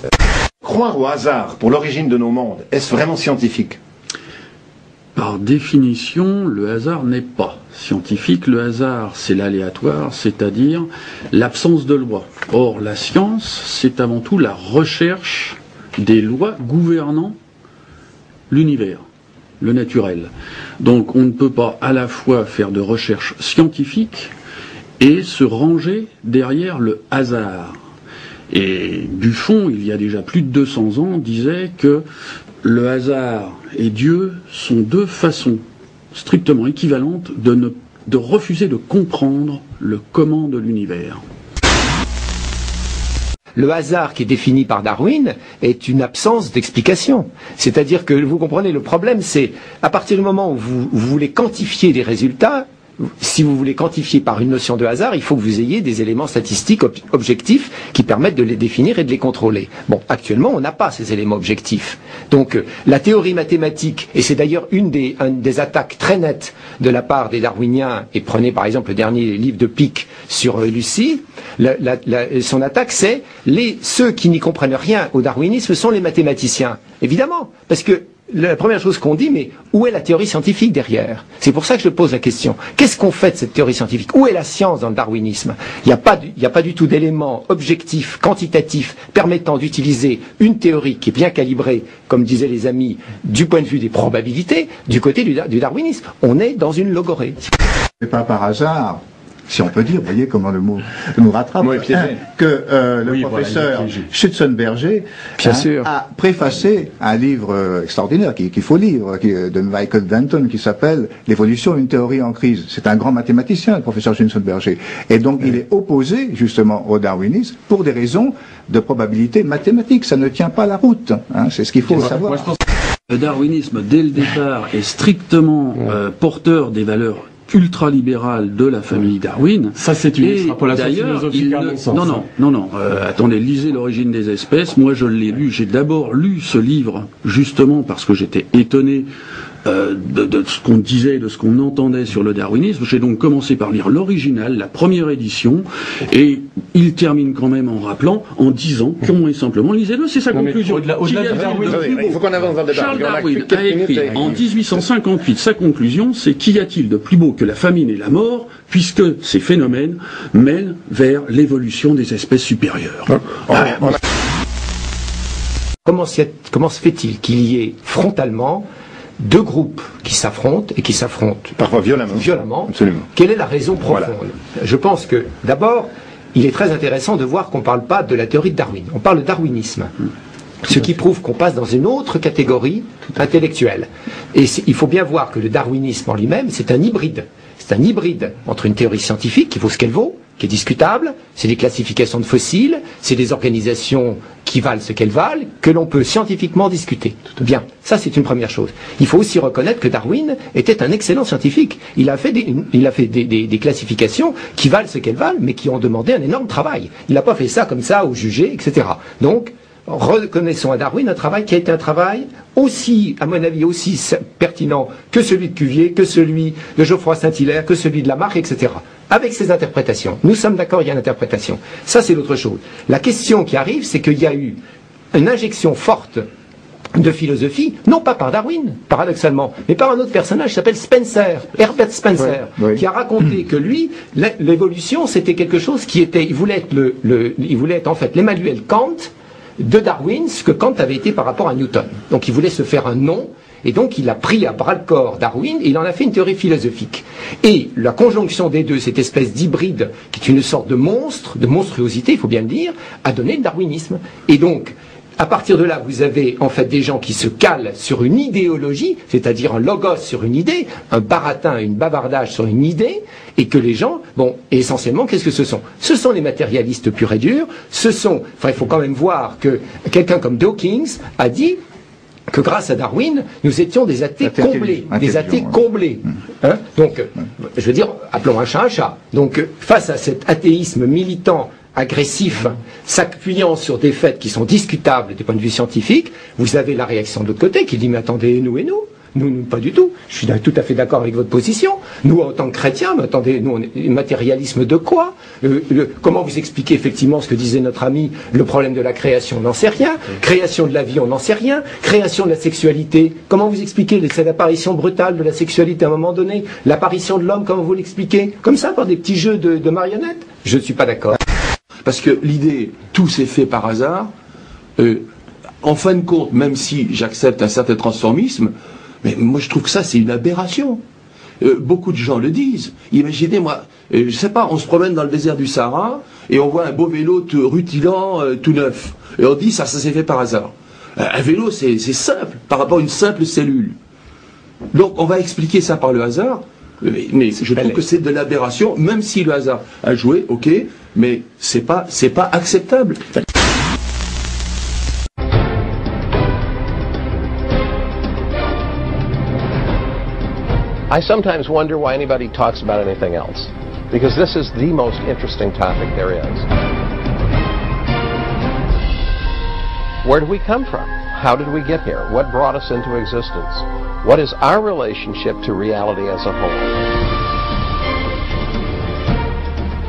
Croire au hasard pour l'origine de nos mondes, est-ce vraiment scientifique? Par définition, le hasard n'est pas scientifique. Le hasard, c'est l'aléatoire, c'est-à-dire l'absence de loi. Or, la science, c'est avant tout la recherche des lois gouvernant l'univers, le naturel. Donc, on ne peut pas à la fois faire de recherche scientifique et se ranger derrière le hasard. Et Buffon, il y a déjà plus de 200 ans, disait que le hasard et Dieu sont deux façons strictement équivalentes de refuser de comprendre le comment de l'univers. Le hasard qui est défini par Darwin est une absence d'explication. C'est-à-dire que, vous comprenez, le problème c'est, à partir du moment où vous voulez quantifier les résultats, si vous voulez quantifier par une notion de hasard, il faut que vous ayez des éléments statistiques objectifs qui permettent de les définir et de les contrôler. Bon, actuellement, on n'a pas ces éléments objectifs. Donc, la théorie mathématique, et c'est d'ailleurs une des attaques très nettes de la part des darwiniens, et prenez par exemple le dernier livre de Pick sur Lucie, son attaque c'est ceux qui n'y comprennent rien au darwinisme sont les mathématiciens. Évidemment, parce que la première chose qu'on dit, mais où est la théorie scientifique derrière? C'est pour ça que je pose la question. Qu'est-ce qu'on fait de cette théorie scientifique? Où est la science dans le darwinisme? Il n'y a pas du tout d'éléments objectifs, quantitatifs, permettant d'utiliser une théorie qui est bien calibrée, comme disaient les amis, du point de vue des probabilités, du côté du darwinisme. On est dans une logorée. C'est pas par hasard, si on peut dire, vous voyez comment le mot nous rattrape, que le professeur Schützenberger a préfacé un livre extraordinaire qu'il faut lire, de Michael Denton, qui s'appelle « L'évolution d'une théorie en crise ». C'est un grand mathématicien, le professeur Schützenberger. Et donc il est opposé justement au darwinisme pour des raisons de probabilité mathématique. Ça ne tient pas la route, hein, c'est ce qu'il faut savoir. Moi, je pense que le darwinisme, dès le départ, est strictement porteur des valeurs ultralibérale de la famille Darwin. Ça, c'est une extrapolation philosophique à mon sens. Non. Attendez, lisez l'origine des espèces. Moi, je l'ai lu. J'ai d'abord lu ce livre, justement, parce que j'étais étonné de ce qu'on disait, de ce qu'on entendait sur le darwinisme. J'ai donc commencé par lire l'original, la première édition, et il termine quand même en rappelant, en disant, purement et simplement, lisez-le, c'est sa conclusion. Il faut qu'on avance dans le débat. Charles Darwin a écrit en 1858, sa conclusion, c'est qu'y a-t-il de plus beau que la famine et la mort, puisque ces phénomènes mènent vers l'évolution des espèces supérieures. Comment se fait-il qu'il y ait frontalement deux groupes qui s'affrontent et qui s'affrontent parfois violemment. Absolument. Quelle est la raison profonde? Je pense que d'abord, il est très intéressant de voir qu'on ne parle pas de la théorie de Darwin, on parle de darwinisme. Ce qui prouve qu'on passe dans une autre catégorie intellectuelle. Et il faut bien voir que le darwinisme en lui-même, c'est un hybride. C'est un hybride entre une théorie scientifique qui vaut ce qu'elle vaut, qui est discutable, c'est des classifications de fossiles, c'est des organisations qui valent ce qu'elles valent, que l'on peut scientifiquement discuter. Bien, ça c'est une première chose. Il faut aussi reconnaître que Darwin était un excellent scientifique. Il a fait des classifications qui valent ce qu'elles valent, mais qui ont demandé un énorme travail. Il n'a pas fait ça comme ça, au jugé, etc. Donc, reconnaissons à Darwin un travail qui a été un travail aussi, à mon avis, aussi pertinent que celui de Cuvier, que celui de Geoffroy Saint-Hilaire, que celui de Lamarck, etc. Avec ses interprétations. Nous sommes d'accord, il y a une interprétation. Ça, c'est l'autre chose. La question qui arrive, c'est qu'il y a eu une injection forte de philosophie, non pas par Darwin, paradoxalement, mais par un autre personnage qui s'appelle Spencer, Herbert Spencer, qui a raconté que lui, l'évolution, c'était quelque chose qui était, il voulait être en fait l'Emmanuel Kant de Darwin, ce que Kant avait été par rapport à Newton. Donc il voulait se faire un nom, et donc il a pris à bras-le-corps Darwin, et il en a fait une théorie philosophique. Et la conjonction des deux, cette espèce d'hybride, qui est une sorte de monstre, de monstruosité, il faut bien le dire, a donné le darwinisme. Et donc, à partir de là, vous avez en fait des gens qui se calent sur une idéologie, c'est-à-dire un logos sur une idée, un baratin, une bavardage sur une idée, et que les gens, bon, essentiellement, qu'est-ce que ce sont? Ce sont les matérialistes purs et durs, il faut quand même voir que quelqu'un comme Dawkins a dit que grâce à Darwin, nous étions des athées comblés. Des athées comblés. Hein? Donc, je veux dire, appelons un chat. Donc, face à cet athéisme militant, agressif, s'appuyant sur des faits qui sont discutables du point de vue scientifique, vous avez la réaction de l'autre côté qui dit, mais attendez, nous, nous, pas du tout. Je suis tout à fait d'accord avec votre position. Nous, en tant que chrétiens, mais attendez, nous, on est matérialisme de quoi? Comment vous expliquez effectivement ce que disait notre ami, le problème de la création, on n'en sait rien. Création de la vie, on n'en sait rien. Création de la sexualité, comment vous expliquez cette apparition brutale de la sexualité à un moment donné? L'apparition de l'homme, comment vous l'expliquez? Comme ça, par des petits jeux de marionnettes? Je ne suis pas d'accord. Parce que l'idée, tout s'est fait par hasard. En fin de compte, même si j'accepte un certain transformisme, mais moi je trouve que ça c'est une aberration. Beaucoup de gens le disent. Imaginez, moi, je sais pas, on se promène dans le désert du Sahara et on voit un beau vélo tout rutilant, tout neuf. Et on dit ça s'est fait par hasard. Un vélo c'est simple, par rapport à une simple cellule. Donc on va expliquer ça par le hasard. Mais je trouve que c'est de l'aberration, même si le hasard a joué, ok, mais c'est pas acceptable. I sometimes wonder why anybody talks about anything else, because this is the most interesting topic there is. Where did we come from? How did we get here? What brought us into existence? What is our relationship to reality as a whole?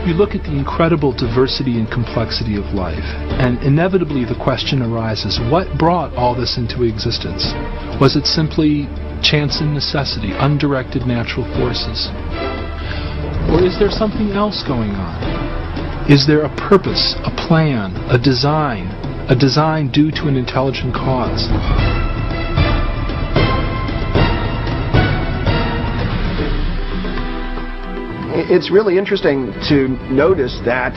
You look at the incredible diversity and complexity of life, and inevitably the question arises, what brought all this into existence? Was it simply chance and necessity, undirected natural forces? Or is there something else going on? Is there a purpose, a plan, a design due to an intelligent cause? It's really interesting to notice that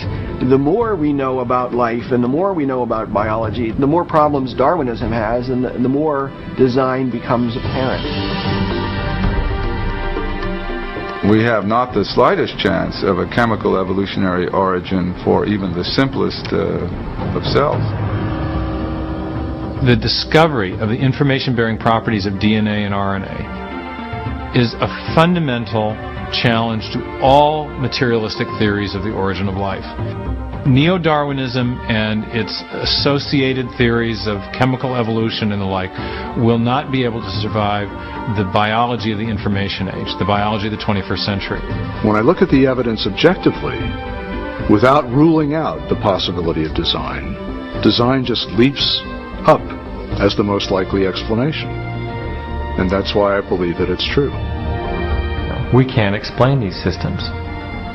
the more we know about life and the more we know about biology, the more problems Darwinism has and the more design becomes apparent. We have not the slightest chance of a chemical evolutionary origin for even the simplest of cells. The discovery of the information-bearing properties of DNA and RNA is a fundamental challenge to all materialistic theories of the origin of life. Neo-Darwinism and its associated theories of chemical evolution and the like will not be able to survive the biology of the information age, the biology of the 21st century. When I look at the evidence objectively, without ruling out the possibility of design, design just leaps up as the most likely explanation. And that's why I believe that it's true. We can't explain these systems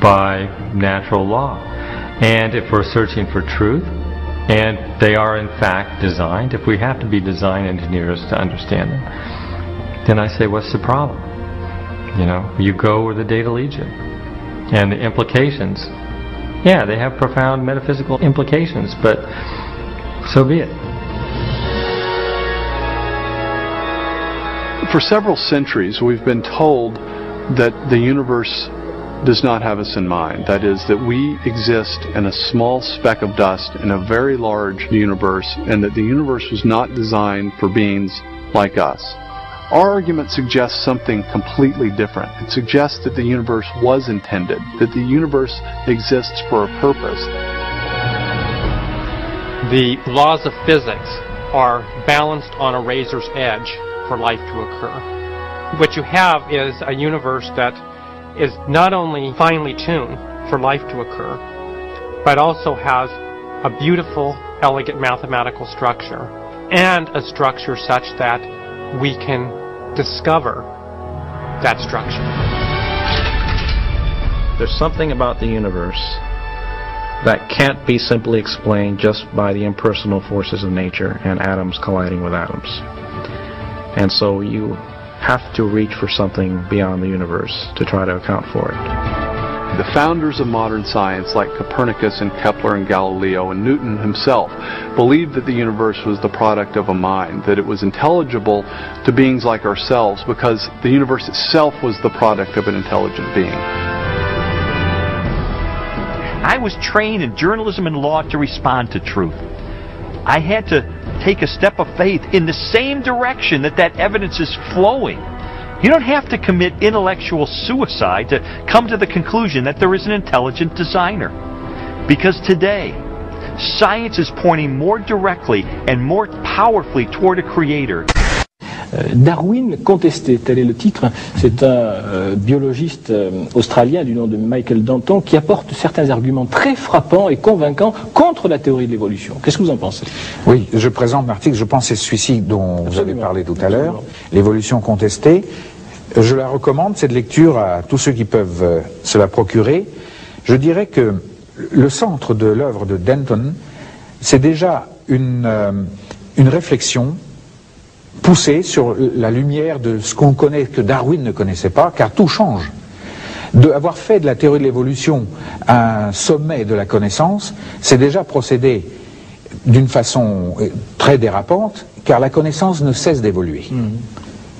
by natural law. And if we're searching for truth, and they are in fact designed, if we have to be design engineers to understand them, then I say, what's the problem? You know, you go where the data leads you. And the implications, yeah, they have profound metaphysical implications, but so be it. For several centuries, we've been told that the universe does not have us in mind. That is, that we exist in a small speck of dust in a very large universe, and that the universe was not designed for beings like us. Our argument suggests something completely different. It suggests that the universe was intended, that the universe exists for a purpose. The laws of physics are balanced on a razor's edge for life to occur. What you have is a universe that is not only finely tuned for life to occur, but also has a beautiful, elegant mathematical structure, and a structure such that we can discover that structure. There's something about the universe that can't be simply explained just by the impersonal forces of nature and atoms colliding with atoms. And so you have to reach for something beyond the universe to try to account for it. The founders of modern science, like Copernicus and Kepler and Galileo and Newton himself, believed that the universe was the product of a mind, that it was intelligible to beings like ourselves because the universe itself was the product of an intelligent being. I was trained in journalism and law to respond to truth. I had to take a step of faith in the same direction that evidence is flowing. You don't have to commit intellectual suicide to come to the conclusion that there is an intelligent designer. Because today, science is pointing more directly and more powerfully toward a creator. Darwin contesté, tel est le titre. C'est un biologiste australien du nom de Michael Denton qui apporte certains arguments très frappants et convaincants contre la théorie de l'évolution. Qu'est-ce que vous en pensez? Oui, je présente l'article, je pense que c'est celui-ci dont vous avez parlé tout à l'heure, l'évolution contestée. Je la recommande, cette lecture, à tous ceux qui peuvent se la procurer. Je dirais que le centre de l'œuvre de Denton, c'est déjà une réflexion poussée sur la lumière de ce qu'on connaît, que Darwin ne connaissait pas, car tout change. Avoir fait de la théorie de l'évolution un sommet de la connaissance, c'est déjà procéder d'une façon très dérapante, car la connaissance ne cesse d'évoluer.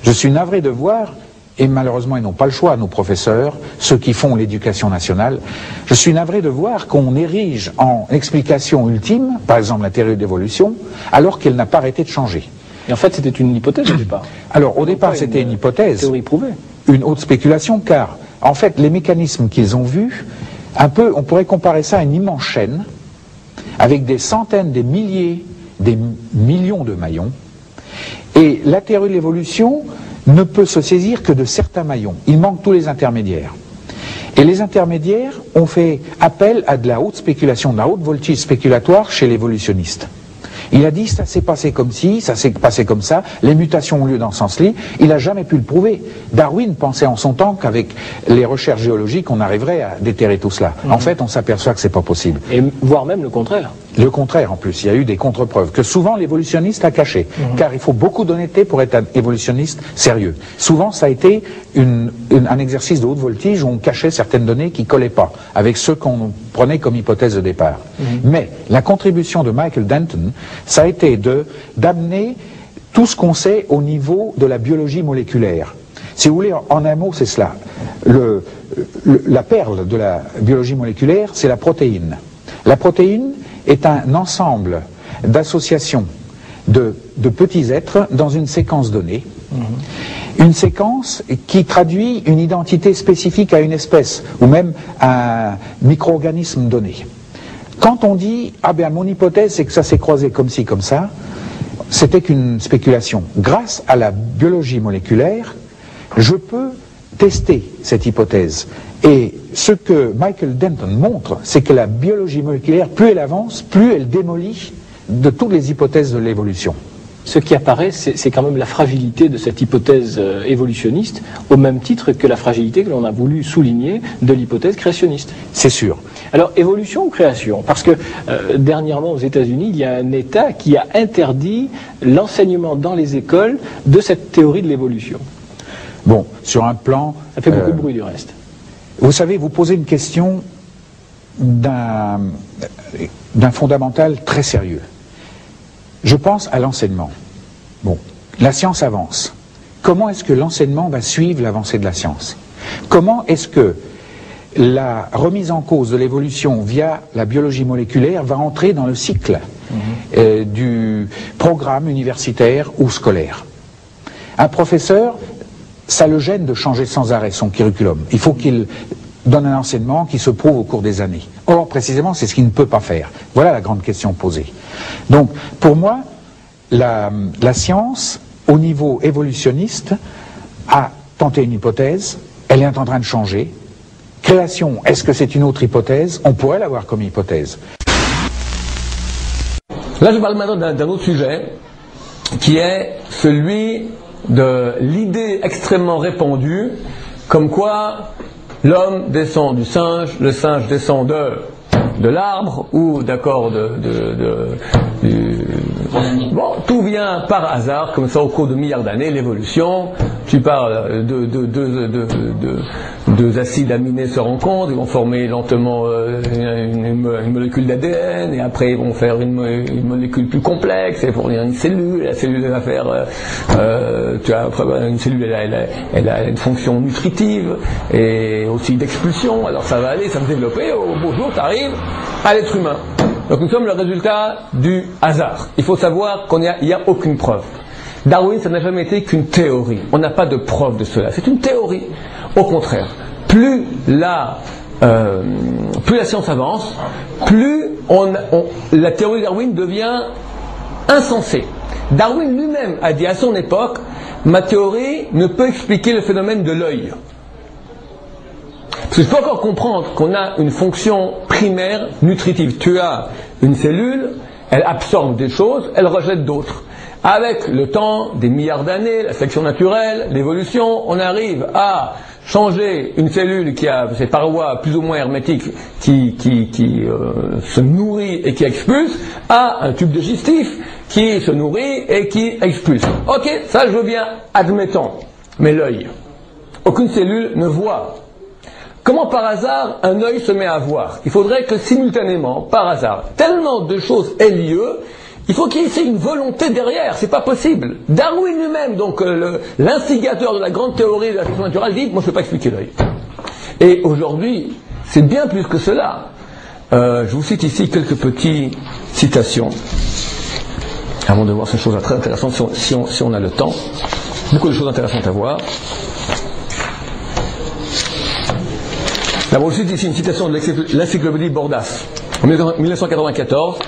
Je suis navré de voir, et malheureusement ils n'ont pas le choix, nos professeurs, ceux qui font l'éducation nationale, je suis navré de voir qu'on érige en explication ultime, par exemple la théorie de l'évolution, alors qu'elle n'a pas arrêté de changer. Et en fait, c'était une hypothèse au départ. Alors, au départ, c'était une hypothèse. Théorie prouvée. Une haute spéculation, car, en fait, les mécanismes qu'ils ont vus, un peu, on pourrait comparer ça à une immense chaîne, avec des centaines, des milliers, des millions de maillons. Et la théorie de l'évolution ne peut se saisir que de certains maillons. Il manque tous les intermédiaires. Et les intermédiaires ont fait appel à de la haute spéculation, de la haute voltige spéculatoire chez l'évolutionniste. Il a dit, ça s'est passé comme ci, ça s'est passé comme ça, les mutations ont lieu dans ce sens-là. Il n'a jamais pu le prouver. Darwin pensait en son temps qu'avec les recherches géologiques, on arriverait à déterrer tout cela. En fait, on s'aperçoit que c'est pas possible. Et voire même le contraire. Le contraire, en plus. Il y a eu des contre-preuves que souvent l'évolutionniste a caché. Car il faut beaucoup d'honnêteté pour être un évolutionniste sérieux. Souvent, ça a été un exercice de haute voltige où on cachait certaines données qui collaient pas avec ceux qu'on prenait comme hypothèse de départ. Mais la contribution de Michael Denton, ça a été d'amener tout ce qu'on sait au niveau de la biologie moléculaire. Si vous voulez, en un mot, c'est cela. La perle de la biologie moléculaire, c'est la protéine. La protéine est un ensemble d'associations de petits êtres dans une séquence donnée. Une séquence qui traduit une identité spécifique à une espèce ou même à un micro-organisme donné. Quand on dit « Ah bien, mon hypothèse, c'est que ça s'est croisé comme ci, comme ça », c'était qu'une spéculation. Grâce à la biologie moléculaire, je peux tester cette hypothèse. Et ce que Michael Denton montre, c'est que la biologie moléculaire, plus elle avance, plus elle démolit de toutes les hypothèses de l'évolution. Ce qui apparaît, c'est quand même la fragilité de cette hypothèse évolutionniste, au même titre que la fragilité que l'on a voulu souligner de l'hypothèse créationniste. C'est sûr. Alors, évolution ou création? Parce que dernièrement, aux États-Unis, il y a un État qui a interdit l'enseignement dans les écoles de cette théorie de l'évolution. Bon, sur un plan... Ça fait beaucoup de bruit du reste. Vous savez, vous posez une question d'un fondamental très sérieux. Je pense à l'enseignement. Bon, la science avance. Comment est-ce que l'enseignement va suivre l'avancée de la science? Comment est-ce que la remise en cause de l'évolution via la biologie moléculaire va entrer dans le cycle du programme universitaire ou scolaire? Un professeur, ça le gêne de changer sans arrêt son curriculum. Il faut qu'il donne un enseignement qui se prouve au cours des années. Or, précisément, c'est ce qu'il ne peut pas faire. Voilà la grande question posée. Donc, pour moi, la science, au niveau évolutionniste, a tenté une hypothèse, elle est en train de changer. Création, est-ce que c'est une autre hypothèse? On pourrait l'avoir comme hypothèse. Là, je parle maintenant d'un autre sujet, qui est celui de l'idée extrêmement répandue, comme quoi l'homme descend du singe, le singe descend de l'arbre, ou d'accord bon, tout vient par hasard, comme ça au cours de milliards d'années, l'évolution. Tu parles deux acides aminés se rencontrent, ils vont former lentement une molécule d'ADN, et après ils vont faire une molécule plus complexe, et fournir une cellule, la cellule va faire une cellule elle a une fonction nutritive et aussi d'expulsion, alors ça va aller, ça va se développer, au beau jour t'arrives à l'être humain. Donc nous sommes le résultat du hasard. Il faut savoir qu'il n'y a aucune preuve. Darwin, ça n'a jamais été qu'une théorie. On n'a pas de preuve de cela. C'est une théorie. Au contraire, plus la science avance, plus la théorie de Darwin devient insensée. Darwin lui-même a dit à son époque, ma théorie ne peut expliquer le phénomène de l'œil. Parce que je peux encore comprendre qu'on a une fonction primaire nutritive. Tu as une cellule, elle absorbe des choses, elle rejette d'autres. Avec le temps, des milliards d'années, la sélection naturelle, l'évolution, on arrive à changer une cellule qui a ses parois plus ou moins hermétiques, qui se nourrit et qui expulse, à un tube digestif qui se nourrit et qui expulse. Ok, ça je veux bien, admettons. Mais l'œil, aucune cellule ne voit. Comment par hasard un œil se met à voir? Il faudrait que simultanément, par hasard, tellement de choses aient lieu, il faut qu'il y ait une volonté derrière, c'est pas possible. Darwin lui-même, donc l'instigateur de la grande théorie de la sélection naturelle, dit, moi je ne peux pas expliquer l'œil. Et aujourd'hui, c'est bien plus que cela. Je vous cite ici quelques petites citations, avant de voir ces choses très intéressantes, si on a le temps. Beaucoup de choses intéressantes à voir. D'abord, je cite ici une citation de l'encyclopédie Bordas, en 1994,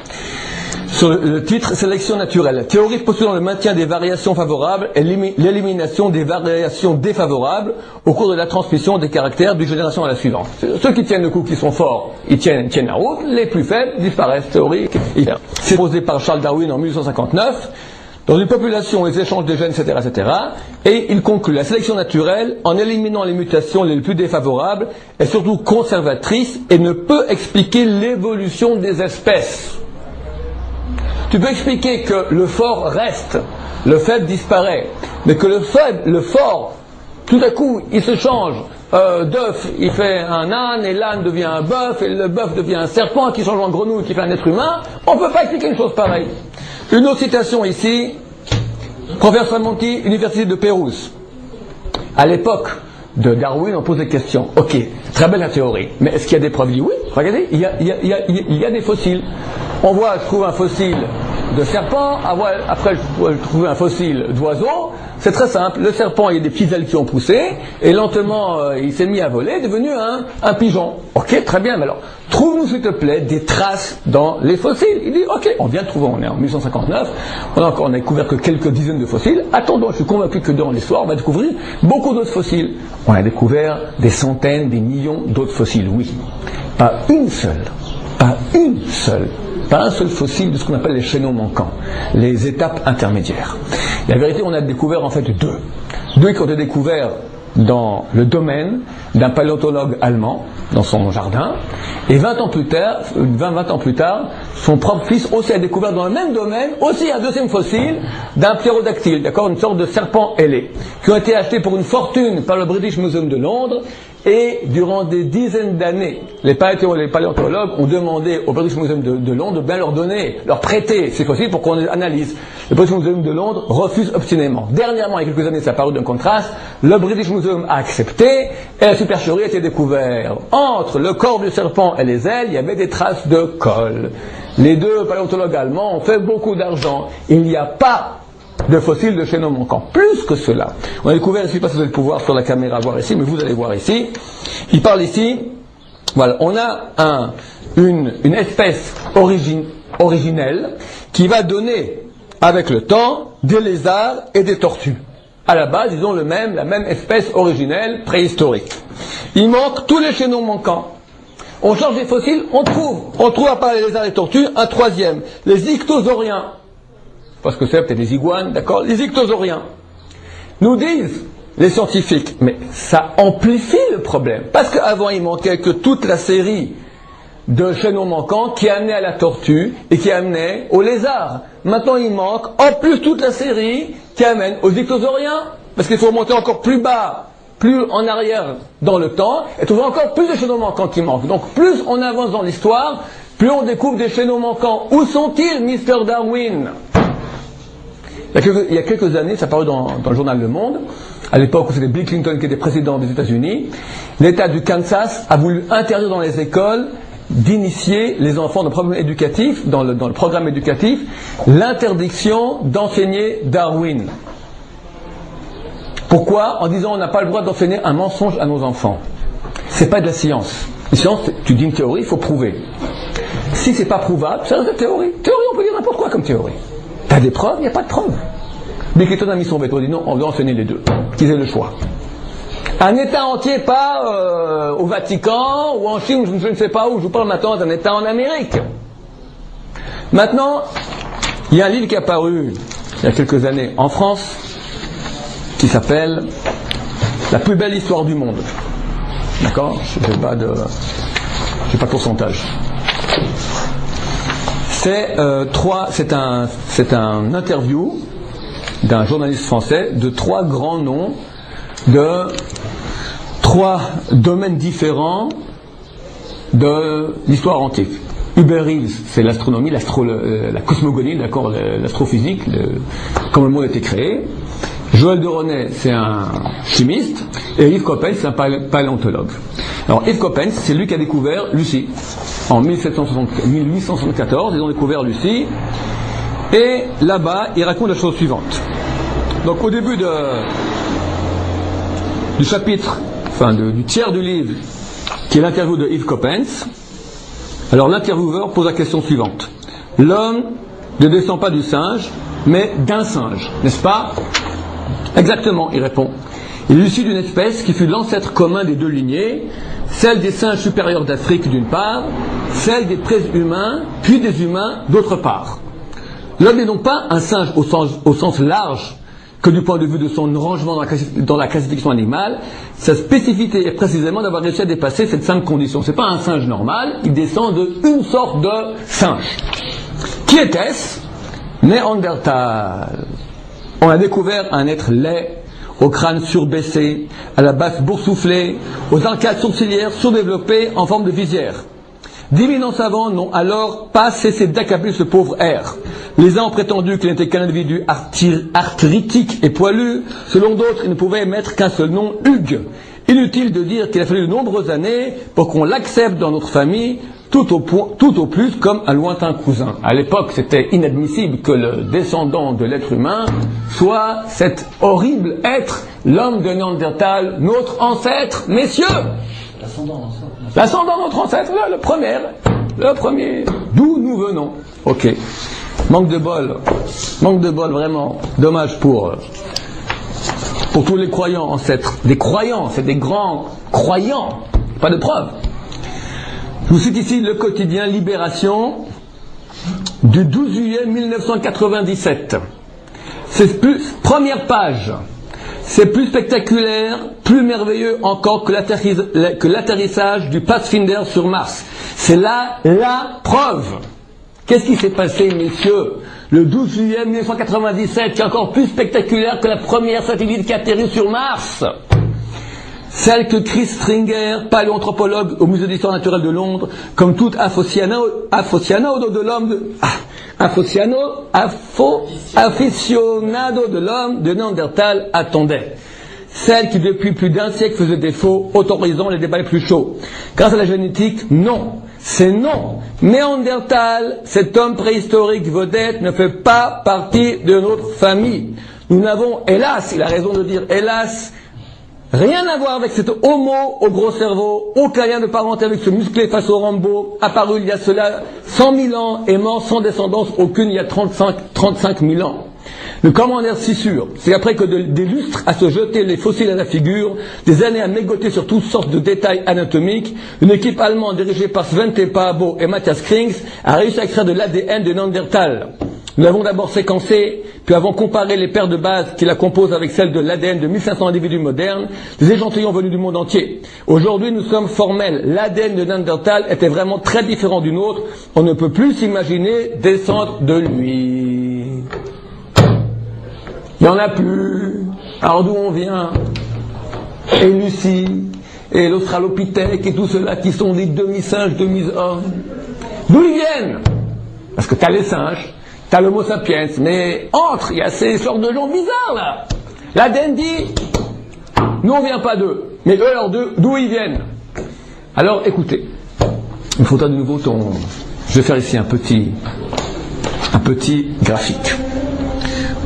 sur le titre « Sélection naturelle. Théorie postulant le maintien des variations favorables et l'élimination des variations défavorables au cours de la transmission des caractères d'une génération à la suivante. » Ceux qui tiennent le coup, qui sont forts, ils tiennent la route, les plus faibles disparaissent. Théorie. C'est posé par Charles Darwin en 1859. Dans une population, les échanges de gènes, etc., etc., et il conclut la sélection naturelle, en éliminant les mutations les plus défavorables, est surtout conservatrice et ne peut expliquer l'évolution des espèces. Tu peux expliquer que le fort reste, le faible disparaît, mais que le fort, tout à coup, il se change d'œuf, il fait un âne, et l'âne devient un bœuf, et le bœuf devient un serpent, qui change en grenouille, qui fait un être humain, on ne peut pas expliquer une chose pareille. Une autre citation ici, professeur Monti, Université de Pérouse. À l'époque de Darwin, on pose des questions. Ok, très belle la théorie, mais est-ce qu'il y a des preuves? Oui, regardez, il y a des fossiles. On voit, je trouve un fossile de serpent, après je trouve un fossile d'oiseau. C'est très simple, le serpent, il y a des petites ailes qui ont poussé, et lentement il s'est mis à voler, est devenu un pigeon. Ok, très bien, mais alors, trouve-nous s'il te plaît des traces dans les fossiles. Il dit, ok, on vient de trouver, on est en 1859, on a découvert que quelques dizaines de fossiles, attendons, je suis convaincu que dans l'histoire, on va découvrir beaucoup d'autres fossiles. On a découvert des centaines, des millions d'autres fossiles, oui. Pas une seule, pas un seul fossile de ce qu'on appelle les chaînons manquants, les étapes intermédiaires. La vérité, on a découvert en fait deux qui ont été découverts dans le domaine d'un paléontologue allemand, dans son jardin, et 20 ans plus tard, son propre fils aussi a découvert dans le même domaine, aussi un deuxième fossile d'un ptérodactyle, d'accord, une sorte de serpent ailé, qui ont été achetés pour une fortune par le British Museum de Londres, et durant des dizaines d'années, les paléontologues ont demandé au British Museum de Londres de bien leur prêter ces fossiles pour qu'on les analyse. Le British Museum de Londres refuse obstinément. Dernièrement, il y a quelques années, ça a paru d'un contraste, le British Museum a accepté, et la supercherie a été découverte. Entre le corps du serpent et les ailes, il y avait des traces de colle. Les deux paléontologues allemands ont fait beaucoup d'argent. Il n'y a pas de fossiles de chaînons manquants. Plus que cela. On a découvert, je ne sais pas si vous allez pouvoir sur la caméra voir ici, mais vous allez voir ici. Il parle ici, voilà, on a une espèce originelle qui va donner, avec le temps, des lézards et des tortues. À la base, ils ont la même espèce originelle préhistorique. Il manque tous les chaînons manquants. On change des fossiles, on trouve à part les lézards et les tortues, un troisième, les ichthyosauriens. Parce que c'est peut-être des iguanes, d'accord, les ichthyosauriens. Nous disent les scientifiques, mais ça amplifie le problème. Parce qu'avant, il manquait que toute la série de chaînons manquants qui amenaient à la tortue et qui amenaient au lézard. Maintenant, il manque en plus toute la série qui amène aux ichthyosauriens. Parce qu'il faut remonter encore plus bas, plus en arrière dans le temps, et trouver encore plus de chaînons manquants qui manquent. Donc plus on avance dans l'histoire, plus on découvre des chaînons manquants. Où sont-ils, Mr. Darwin? Il y a quelques années, ça paru dans le journal Le Monde, à l'époque où c'était Bill Clinton qui était président des États-Unis, l'État du Kansas a voulu interdire dans les écoles d'initier les enfants dans le programme éducatif, l'interdiction d'enseigner Darwin. Pourquoi? En disant on n'a pas le droit d'enseigner un mensonge à nos enfants. C'est pas de la science. La science, tu dis une théorie, il faut prouver. Si c'est pas prouvable, ça reste de théorie. Théorie, on peut dire n'importe quoi comme théorie. T'as des preuves, il n'y a pas de preuves. Bill Clinton a mis son veto, il dit non, on doit enseigner les deux. Qu'ils aient le choix. Un État entier, pas au Vatican ou en Chine, je ne sais pas où, je vous parle maintenant d'un État en Amérique. Maintenant, il y a un livre qui est apparu il y a quelques années en France qui s'appelle La plus belle histoire du monde. D'accord? Je n'ai pas de pourcentage. C'est un interview d'un journaliste français de 3 grands noms de 3 domaines différents de l'histoire antique. Hubert Reeves, c'est l'astronomie, la cosmogonie, d'accord, l'astrophysique, comment le monde a été créé. Joël de René, c'est un chimiste, et Yves Coppens, c'est un paléontologue. Alors Yves Coppens, c'est lui qui a découvert Lucie. En 1874, ils ont découvert Lucie, et là-bas, il raconte la chose suivante. Donc au début du chapitre, du tiers du livre, qui est l'interview de Yves Coppens, alors l'intervieweur pose la question suivante. L'homme ne descend pas du singe, mais d'un singe, n'est-ce pas? Exactement, il répond. Il est issu d'une espèce qui fut l'ancêtre commun des 2 lignées, celle des singes supérieurs d'Afrique d'une part, celle des pré-humains, puis des humains d'autre part. L'homme n'est donc pas un singe au sens large que du point de vue de son rangement dans la classification animale. Sa spécificité est précisément d'avoir réussi à dépasser cette simple condition. C'est pas un singe normal, il descend d'une sorte de singe. Qui était-ce? Néandertal. On a découvert un être laid, au crâne surbaissé, à la base boursouflée, aux arcades sourcilières surdéveloppées en forme de visière. D'éminents savants n'ont alors pas cessé d'accabler ce pauvre R. Les uns ont prétendu qu'il n'était qu'un individu arthritique et poilu, selon d'autres, il ne pouvait émettre qu'un seul nom, Hugues. Inutile de dire qu'il a fallu de nombreuses années pour qu'on l'accepte dans notre famille, tout au plus comme un lointain cousin. À l'époque, c'était inadmissible que le descendant de l'être humain soit cet horrible être, l'homme de Néandertal, notre ancêtre, messieurs. L'ascendant de notre ancêtre, là, le premier, d'où nous venons. Ok. Manque de bol, vraiment. Dommage pour tous les croyants ancêtres. Des croyants, c'est des grands croyants, pas de preuves. Je vous cite ici le quotidien Libération du 12 juillet 1997. C'est première page. C'est plus spectaculaire, plus merveilleux encore que l'atterrissage du Pathfinder sur Mars. C'est là la preuve. Qu'est-ce qui s'est passé, messieurs, le 12 juillet 1997, qui est encore plus spectaculaire que la première satellite qui a atterri sur Mars? Celle que Chris Stringer, paléoanthropologue au Musée d'histoire naturelle de Londres, comme tout aficionado de l'homme de Néandertal attendait. Celle qui depuis plus d'1 siècle faisait défaut, autorisant les débats les plus chauds. Grâce à la génétique, non. C'est non. Néandertal, cet homme préhistorique vedette, ne fait pas partie de notre famille. Nous n'avons, hélas, il a raison de dire hélas, rien à voir avec cet homo au gros cerveau, aucun lien de parenté avec ce musclé face au Rambo, apparu il y a cela 100 000 ans et mort sans descendance aucune il y a 35 000 ans. Le commentaire si sûr, c'est après que des lustres à se jeter les fossiles à la figure, des années à mégoter sur toutes sortes de détails anatomiques, une équipe allemande dirigée par Svante Paabo et Matthias Krings a réussi à extraire de l'ADN de Néandertal. Nous l'avons d'abord séquencé, puis avons comparé les paires de bases qui la composent avec celles de l'ADN de 1500 individus modernes, des échantillons venus du monde entier. Aujourd'hui, nous sommes formels. L'ADN de Néandertal était vraiment très différent du nôtre. On ne peut plus s'imaginer descendre de lui. Il n'y en a plus. Alors d'où on vient? Et Lucie, et l'Australopithèque, et tout cela qui sont des demi-singes, demi-hommes. D'où ils viennent? Parce que t'as les singes, t'as l'Homo sapiens, mais entre, il y a ces sortes de gens bizarres là. L'ADN dit, nous on vient pas d'eux, mais eux alors d'où ils viennent? Alors écoutez, Il me faudra de nouveau ton... Je vais faire ici un petit graphique.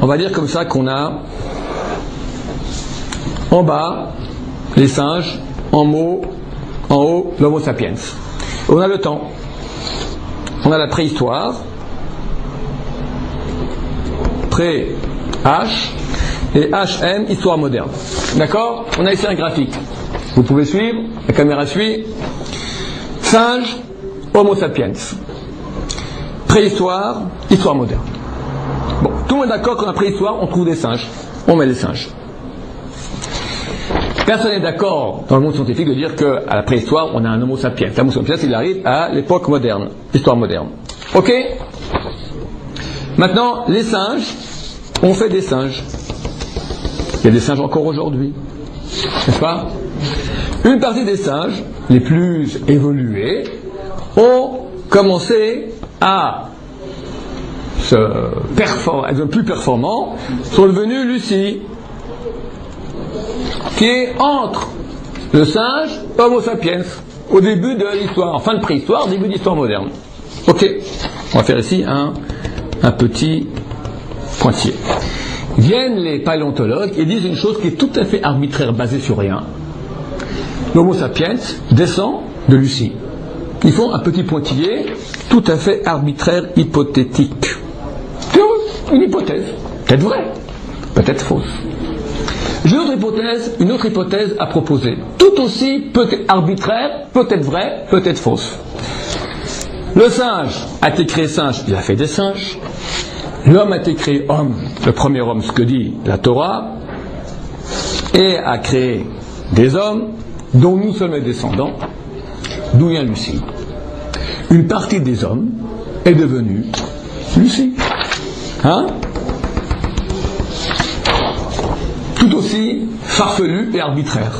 On va dire comme ça qu'on a en bas les singes, en haut l'Homo sapiens. On a le temps, on a la préhistoire, pré-H et HM, histoire moderne. D'accord? On a ici un graphique. Vous pouvez suivre, la caméra suit. Singe, Homo sapiens. Préhistoire, histoire moderne. Bon, tout le monde est d'accord qu'en préhistoire, on trouve des singes. On met les singes. Personne n'est d'accord dans le monde scientifique de dire qu'à la préhistoire, on a un Homo sapiens. L'Homo sapiens, il arrive à l'époque moderne, histoire moderne. Ok? Maintenant, les singes, on fait des singes. Il y a des singes encore aujourd'hui. N'est-ce pas? Une partie des singes, les plus évolués, ont commencé à être plus performants, sont devenus Lucie, qui est entre le singe et Homo sapiens, au début de l'histoire, en fin de préhistoire, début de l'histoire moderne. Ok, on va faire ici un petit pointillé. Viennent les paléontologues et disent une chose qui est tout à fait arbitraire, basée sur rien. L'Homo sapiens descend de Lucie. Ils font un petit pointillé tout à fait arbitraire, hypothétique. C'est une hypothèse, peut-être vraie, peut-être fausse. J'ai une autre hypothèse à proposer, tout aussi peut-être arbitraire, peut-être vraie, peut-être fausse. Le singe a été créé singe, il a fait des singes. L'homme a été créé homme, le premier homme, ce que dit la Torah, et a créé des hommes dont nous sommes les descendants, d'où vient Lucie. Une partie des hommes est devenue Lucie. Hein? Tout aussi farfelu et arbitraire.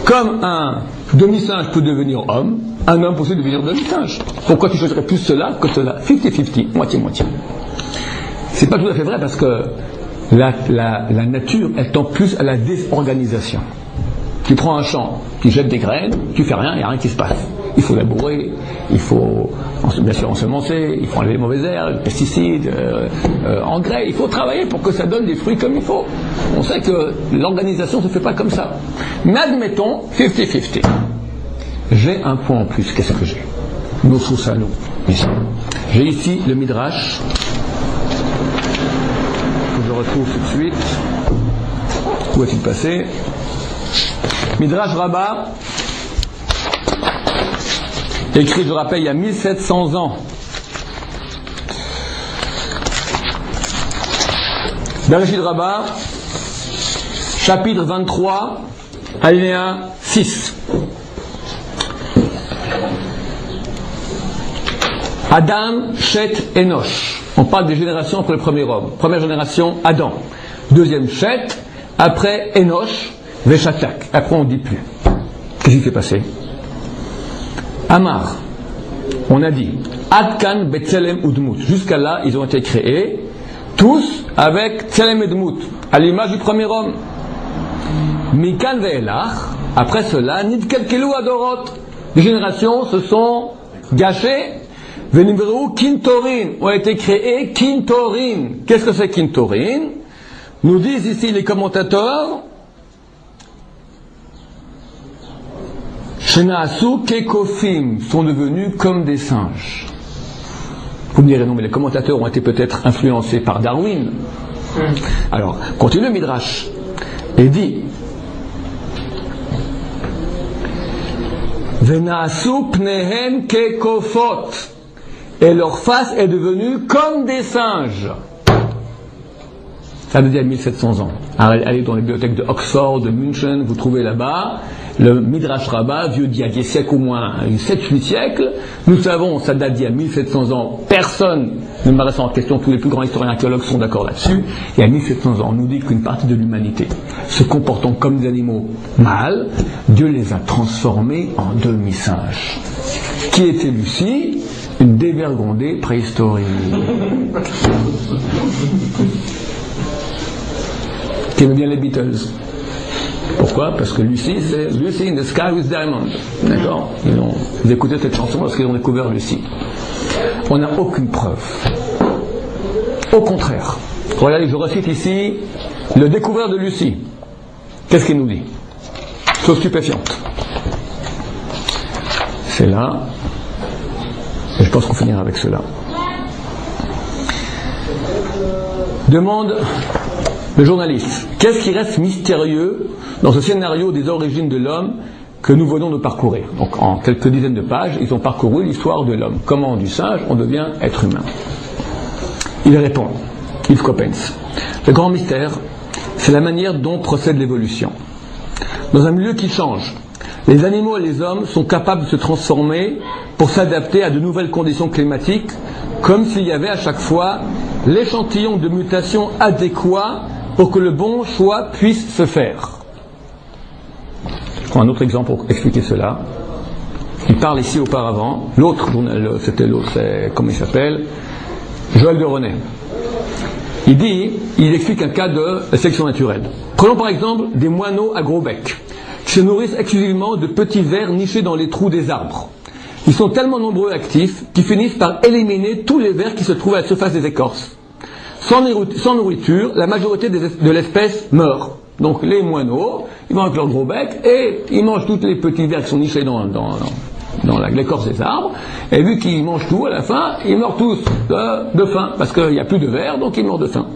Comme un demi-singe peut devenir homme, un homme peut aussi devenir demi-singe. Pourquoi tu choisirais plus cela que cela? 50-50, moitié-moitié. C'est pas tout à fait vrai parce que la nature, elle tend plus à la désorganisation. Tu prends un champ, tu jettes des graines, tu fais rien, il n'y a rien qui se passe. Il faut labourer, il faut bien sûr ensemencer, il faut enlever les mauvaises herbes, les pesticides, engrais, il faut travailler pour que ça donne des fruits comme il faut. On sait que l'organisation ne se fait pas comme ça. Mais admettons, 50-50. J'ai un point en plus, qu'est-ce que j'ai? Nous trouvons ça nous. J'ai ici le Midrash, que je retrouve tout de suite. Où est-il passé? Midrash Rabbah, écrit, je rappelle, il y a 1700 ans. Bereshit Rabbah, chapitre 23, alinéa 6. Adam, Shet, Enoch. On parle des générations après le premier homme. Première génération, Adam. Deuxième, Shet. Après, Enoch, Veshatak. Après, on ne dit plus. Qu'est-ce qui s'est passé? Amar. On a dit Adkan, Betzelem, Udmut. Jusqu'à là, ils ont été créés, tous avec Tzelem et Dmut, à l'image du premier homme. Mikan ve'elach. Après cela, Nidkelkelu Adorot. Les générations se sont gâchées. Venimveru Kintorin, ont été créés Kintorin. Qu'est-ce que c'est Kintorin? Nous disent ici les commentateurs, Shenaasu Kekofim, sont devenus comme des singes. Vous me direz, non, mais les commentateurs ont été peut-être influencés par Darwin. Alors, continue le Midrash et dit Venaasu Pnehem Kekofot, et leur face est devenue comme des singes. Ça veut dire 1700 ans. Allez dans les bibliothèques de Oxford, de München, vous trouvez là-bas le Midrash Rabbah, vieux d'il y a des siècles, au moins 7-8 siècles. Nous savons, ça date d'il y a 1700 ans. Personne ne me reste en question, tous les plus grands historiens archéologues sont d'accord là-dessus. Il y a 1700 ans, on nous dit qu'une partie de l'humanité, se comportant comme des animaux mâles, Dieu les a transformés en demi-singes. Qui était Lucie? Une dévergondée préhistorique. Qui aimait bien les Beatles. Pourquoi? Parce que Lucy, c'est Lucy in the Sky with Diamond. D'accord? Vous écoutez cette chanson lorsqu'ils ont découvert Lucy. On n'a aucune preuve. Au contraire. Regardez, je recite ici le découvreur de Lucy. Qu'est-ce qu'il nous dit? Chose stupéfiante. C'est là. Et je pense qu'on finira avec cela. Demande le journaliste. Qu'est-ce qui reste mystérieux dans ce scénario des origines de l'homme que nous venons de parcourir? Donc en quelques dizaines de pages, ils ont parcouru l'histoire de l'homme. Comment du singe on devient être humain? Il répond, Yves Coppens, le grand mystère, c'est la manière dont procède l'évolution. Dans un milieu qui change, les animaux et les hommes sont capables de se transformer pour s'adapter à de nouvelles conditions climatiques, comme s'il y avait à chaque fois l'échantillon de mutation adéquat pour que le bon choix puisse se faire. Je prends un autre exemple pour expliquer cela. Il parle ici auparavant, l'autre, c'est, comment il s'appelle, Joël de René. Il explique un cas de sélection naturelle. Prenons par exemple des moineaux à gros bec, qui se nourrissent exclusivement de petits vers nichés dans les trous des arbres. Ils sont tellement nombreux et actifs qu'ils finissent par éliminer tous les vers qui se trouvent à la surface des écorces. Sans nourriture, la majorité de l'espèce meurt. Donc les moineaux, ils vont avec leur gros bec et ils mangent tous les petits vers qui sont nichés dans l'écorce des arbres. Et vu qu'ils mangent tout, à la fin, ils meurent tous de faim. Parce qu'il n'y a plus de vers, donc ils meurent de faim.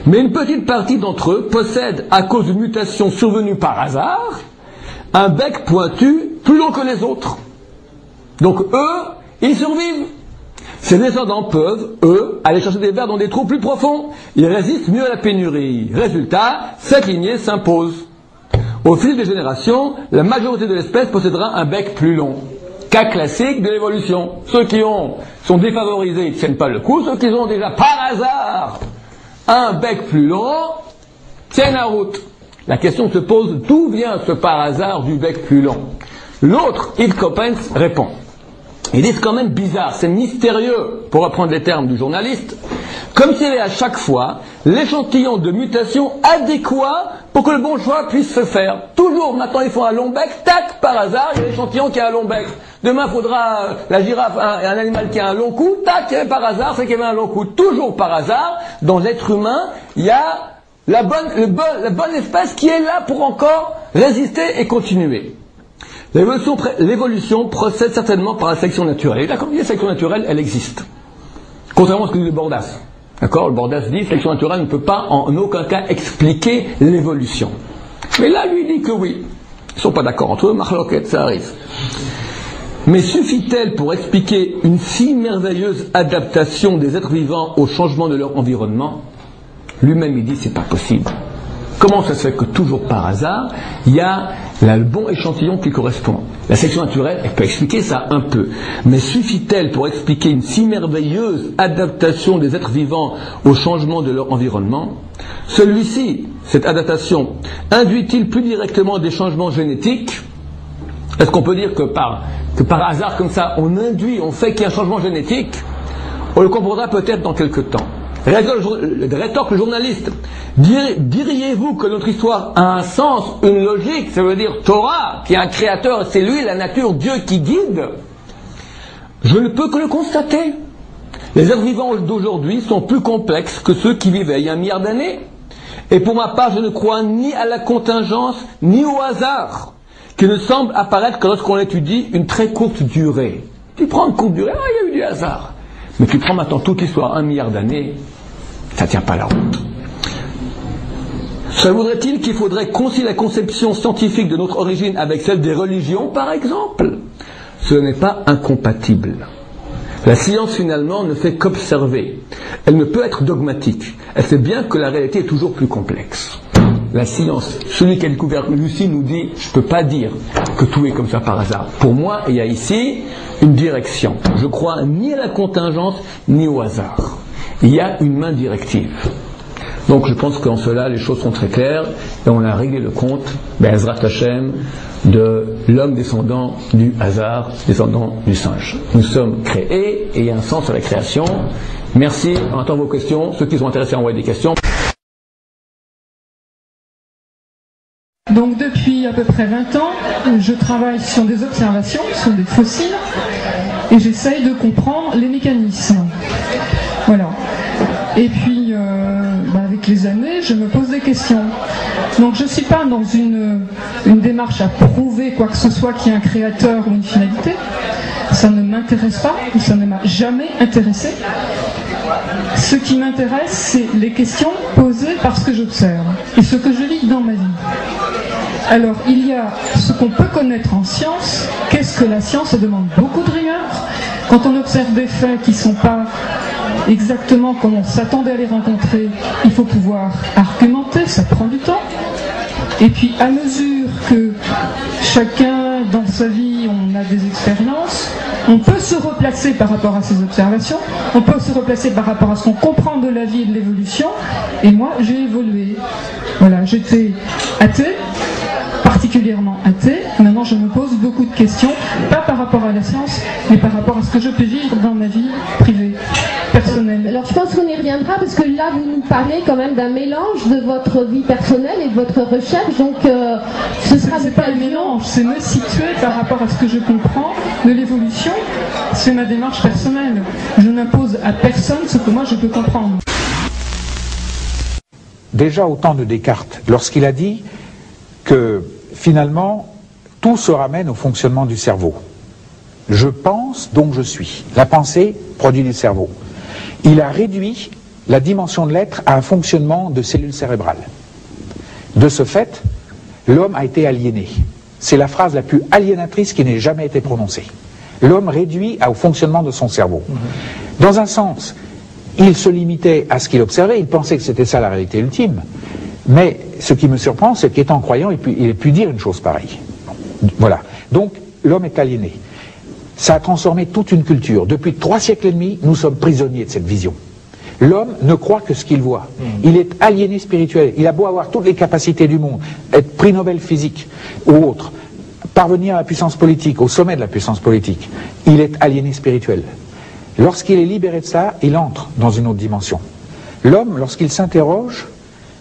Mais une petite partie d'entre eux possèdent, à cause d'une mutation survenue par hasard, un bec pointu plus long que les autres. Donc eux, ils survivent. Ces descendants peuvent, eux, aller chercher des vers dans des trous plus profonds. Ils résistent mieux à la pénurie. Résultat, cette lignée s'impose. Au fil des générations, la majorité de l'espèce possédera un bec plus long. Cas classique de l'évolution. Ceux qui sont défavorisés, ils ne tiennent pas le coup. Ceux qui ont déjà par hasard un bec plus long tiennent la route. La question se pose, d'où vient ce par hasard du bec plus long? L'autre, Yves Coppens, répond. Ils disent quand même bizarre, c'est mystérieux, pour reprendre les termes du journaliste, comme s'il y avait à chaque fois l'échantillon de mutation adéquat pour que le bon choix puisse se faire. Toujours, maintenant ils font un long bec, tac, par hasard, il y a l'échantillon qui a un long bec. Demain, il faudra la girafe, un animal qui a un long cou, tac, par hasard, c'est qu'il y avait un long cou. Toujours par hasard, dans l'être humain, il y a la bonne espèce qui est là pour encore résister et continuer. L'évolution procède certainement par la sélection naturelle. Et d'accord, la sélection naturelle, elle existe. Contrairement à ce que dit le Bordas. D'accord, le Bordas dit que la sélection naturelle ne peut pas en aucun cas expliquer l'évolution. Mais là, lui dit que oui. Ils ne sont pas d'accord entre eux, marloquette, ça arrive. Mais suffit-elle pour expliquer une si merveilleuse adaptation des êtres vivants au changement de leur environnement? Lui-même, il dit c'est pas possible. Comment ça se fait que toujours par hasard, il y a le bon échantillon qui correspond? La sélection naturelle, elle peut expliquer ça un peu. Mais suffit-elle pour expliquer une si merveilleuse adaptation des êtres vivants au changement de leur environnement? Celui-ci, cette adaptation, induit-il plus directement des changements génétiques? Est-ce qu'on peut dire que par hasard comme ça, on fait qu'il y a un changement génétique? On le comprendra peut-être dans quelques temps. Rétorque le journaliste. Diriez-vous que notre histoire a un sens, une logique? Ça veut dire Torah, qui est un créateur, c'est lui, la nature, Dieu qui guide. Je ne peux que le constater. Les êtres vivants d'aujourd'hui sont plus complexes que ceux qui vivaient il y a 1 milliard d'années. Et pour ma part, je ne crois ni à la contingence, ni au hasard, qui ne semble apparaître que lorsqu'on étudie une très courte durée. Tu prends une courte durée, il y a eu du hasard. Mais tu prends maintenant toute l'histoire, 1 milliard d'années, ça ne tient pas la route. Ça voudrait-il qu'il faudrait concilier la conception scientifique de notre origine avec celle des religions, par exemple? Ce n'est pas incompatible. La science, finalement, ne fait qu'observer. Elle ne peut être dogmatique. Elle sait bien que la réalité est toujours plus complexe. La science, celui qui a découvert Lucie nous dit, je ne peux pas dire que tout est comme ça par hasard. Pour moi, il y a ici une direction. Je crois ni à la contingence, ni au hasard. Il y a une main directive. Donc je pense qu'en cela, les choses sont très claires, et on a réglé le compte, Bezrat Hashem, de l'homme descendant du hasard, descendant du singe. Nous sommes créés, et il y a un sens à la création. Merci, on attend vos questions. Ceux qui sont intéressés à envoyer des questions. Donc depuis à peu près 20 ans, je travaille sur des observations, sur des fossiles, et j'essaye de comprendre les mécanismes. Voilà. Et puis, avec les années, je me pose des questions. Donc je ne suis pas dans une démarche à prouver quoi que ce soit qu'il y ait un créateur ou une finalité. Ça ne m'intéresse pas, ça ne m'a jamais intéressé. Ce qui m'intéresse, c'est les questions posées par ce que j'observe et ce que je lis dans ma vie. Alors, il y a ce qu'on peut connaître en science. Qu'est-ce que la science? Ça demande beaucoup de rigueur. Quand on observe des faits qui ne sont pas exactement comme on s'attendait à les rencontrer, il faut pouvoir argumenter, ça prend du temps. Et puis, à mesure que chacun, dans sa vie, on a des expériences, on peut se replacer par rapport à ces observations, on peut se replacer par rapport à ce qu'on comprend de la vie et de l'évolution, et moi, j'ai évolué. Voilà, j'étais athée, particulièrement athée, maintenant je me pose beaucoup de questions, pas par rapport à la science, mais par rapport à ce que je peux vivre dans ma vie privée, personnelle. Alors je pense qu'on y reviendra, parce que là vous nous parlez quand même d'un mélange de votre vie personnelle et de votre recherche, donc ce sera... C'est pas un mélange, c'est me situer par rapport à ce que je comprends de l'évolution, c'est ma démarche personnelle. Je n'impose à personne ce que moi je peux comprendre. Déjà au temps de Descartes, lorsqu'il a dit que finalement tout se ramène au fonctionnement du cerveau. Je pense, donc je suis. La pensée, produit du cerveau. Il a réduit la dimension de l'être à un fonctionnement de cellules cérébrales. De ce fait, l'homme a été aliéné. C'est la phrase la plus aliénatrice qui n'ait jamais été prononcée. L'homme réduit au fonctionnement de son cerveau. Dans un sens, il se limitait à ce qu'il observait, il pensait que c'était ça la réalité ultime. Mais ce qui me surprend, c'est qu'étant croyant, il ait pu dire une chose pareille. Voilà. Donc, l'homme est aliéné. Ça a transformé toute une culture. Depuis 3 siècles et demi, nous sommes prisonniers de cette vision. L'homme ne croit que ce qu'il voit. Il est aliéné spirituel. Il a beau avoir toutes les capacités du monde, être prix Nobel physique ou autre, parvenir à la puissance politique, au sommet de la puissance politique, il est aliéné spirituel. Lorsqu'il est libéré de ça, il entre dans une autre dimension. L'homme, lorsqu'il s'interroge,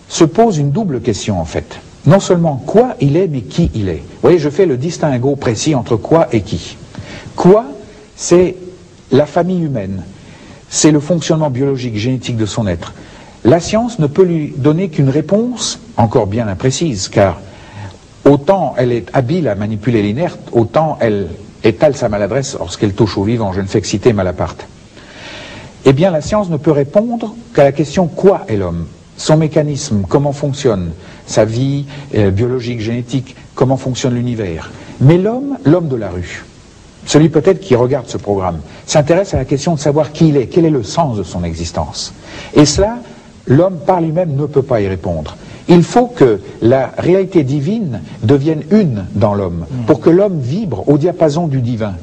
se pose une double question en fait. Non seulement quoi il est, mais qui il est. Vous voyez, je fais le distinguo précis entre quoi et qui. Quoi, c'est la famille humaine. C'est le fonctionnement biologique, génétique de son être. La science ne peut lui donner qu'une réponse, encore bien imprécise, car autant elle est habile à manipuler l'inerte, autant elle étale sa maladresse lorsqu'elle touche au vivant. Je ne fais que citer Malaparte. Eh bien, la science ne peut répondre qu'à la question quoi est l'homme. Son mécanisme, comment fonctionne sa vie biologique, génétique, comment fonctionne l'univers. Mais l'homme de la rue, celui peut-être qui regarde ce programme, s'intéresse à la question de savoir qui il est, quel est le sens de son existence. Et cela, l'homme par lui-même ne peut pas y répondre. Il faut que la réalité divine devienne une dans l'homme, pour que l'homme vibre au diapason du divin.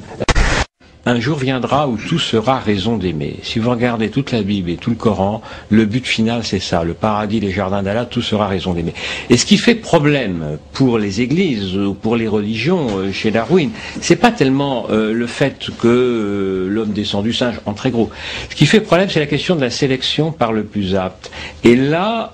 Un jour viendra où tout sera raison d'aimer. Si vous regardez toute la Bible et tout le Coran, le but final c'est ça, le paradis, les jardins d'Allah, tout sera raison d'aimer. Et ce qui fait problème pour les églises ou pour les religions chez Darwin, c'est pas tellement le fait que l'homme descend du singe, en très gros. Ce qui fait problème, c'est la question de la sélection par le plus apte. Et là,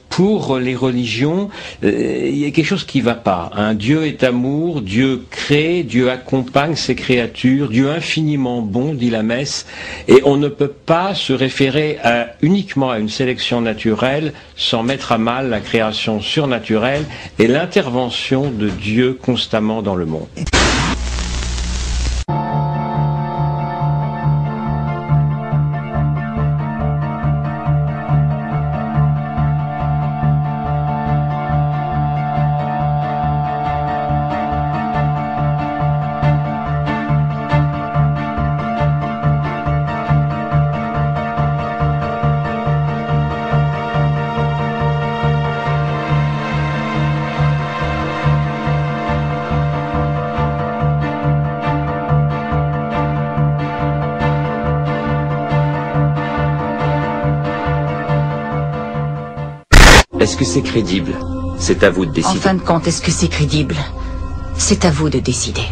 pour les religions, il y a quelque chose qui va pas. Hein. Dieu est amour, Dieu crée, Dieu accompagne ses créatures, Dieu infiniment bon, dit la messe, et on ne peut pas se référer uniquement à une sélection naturelle sans mettre à mal la création surnaturelle et l'intervention de Dieu constamment dans le monde. Est-ce que c'est crédible? C'est à vous de décider. En fin de compte, est-ce que c'est crédible? C'est à vous de décider.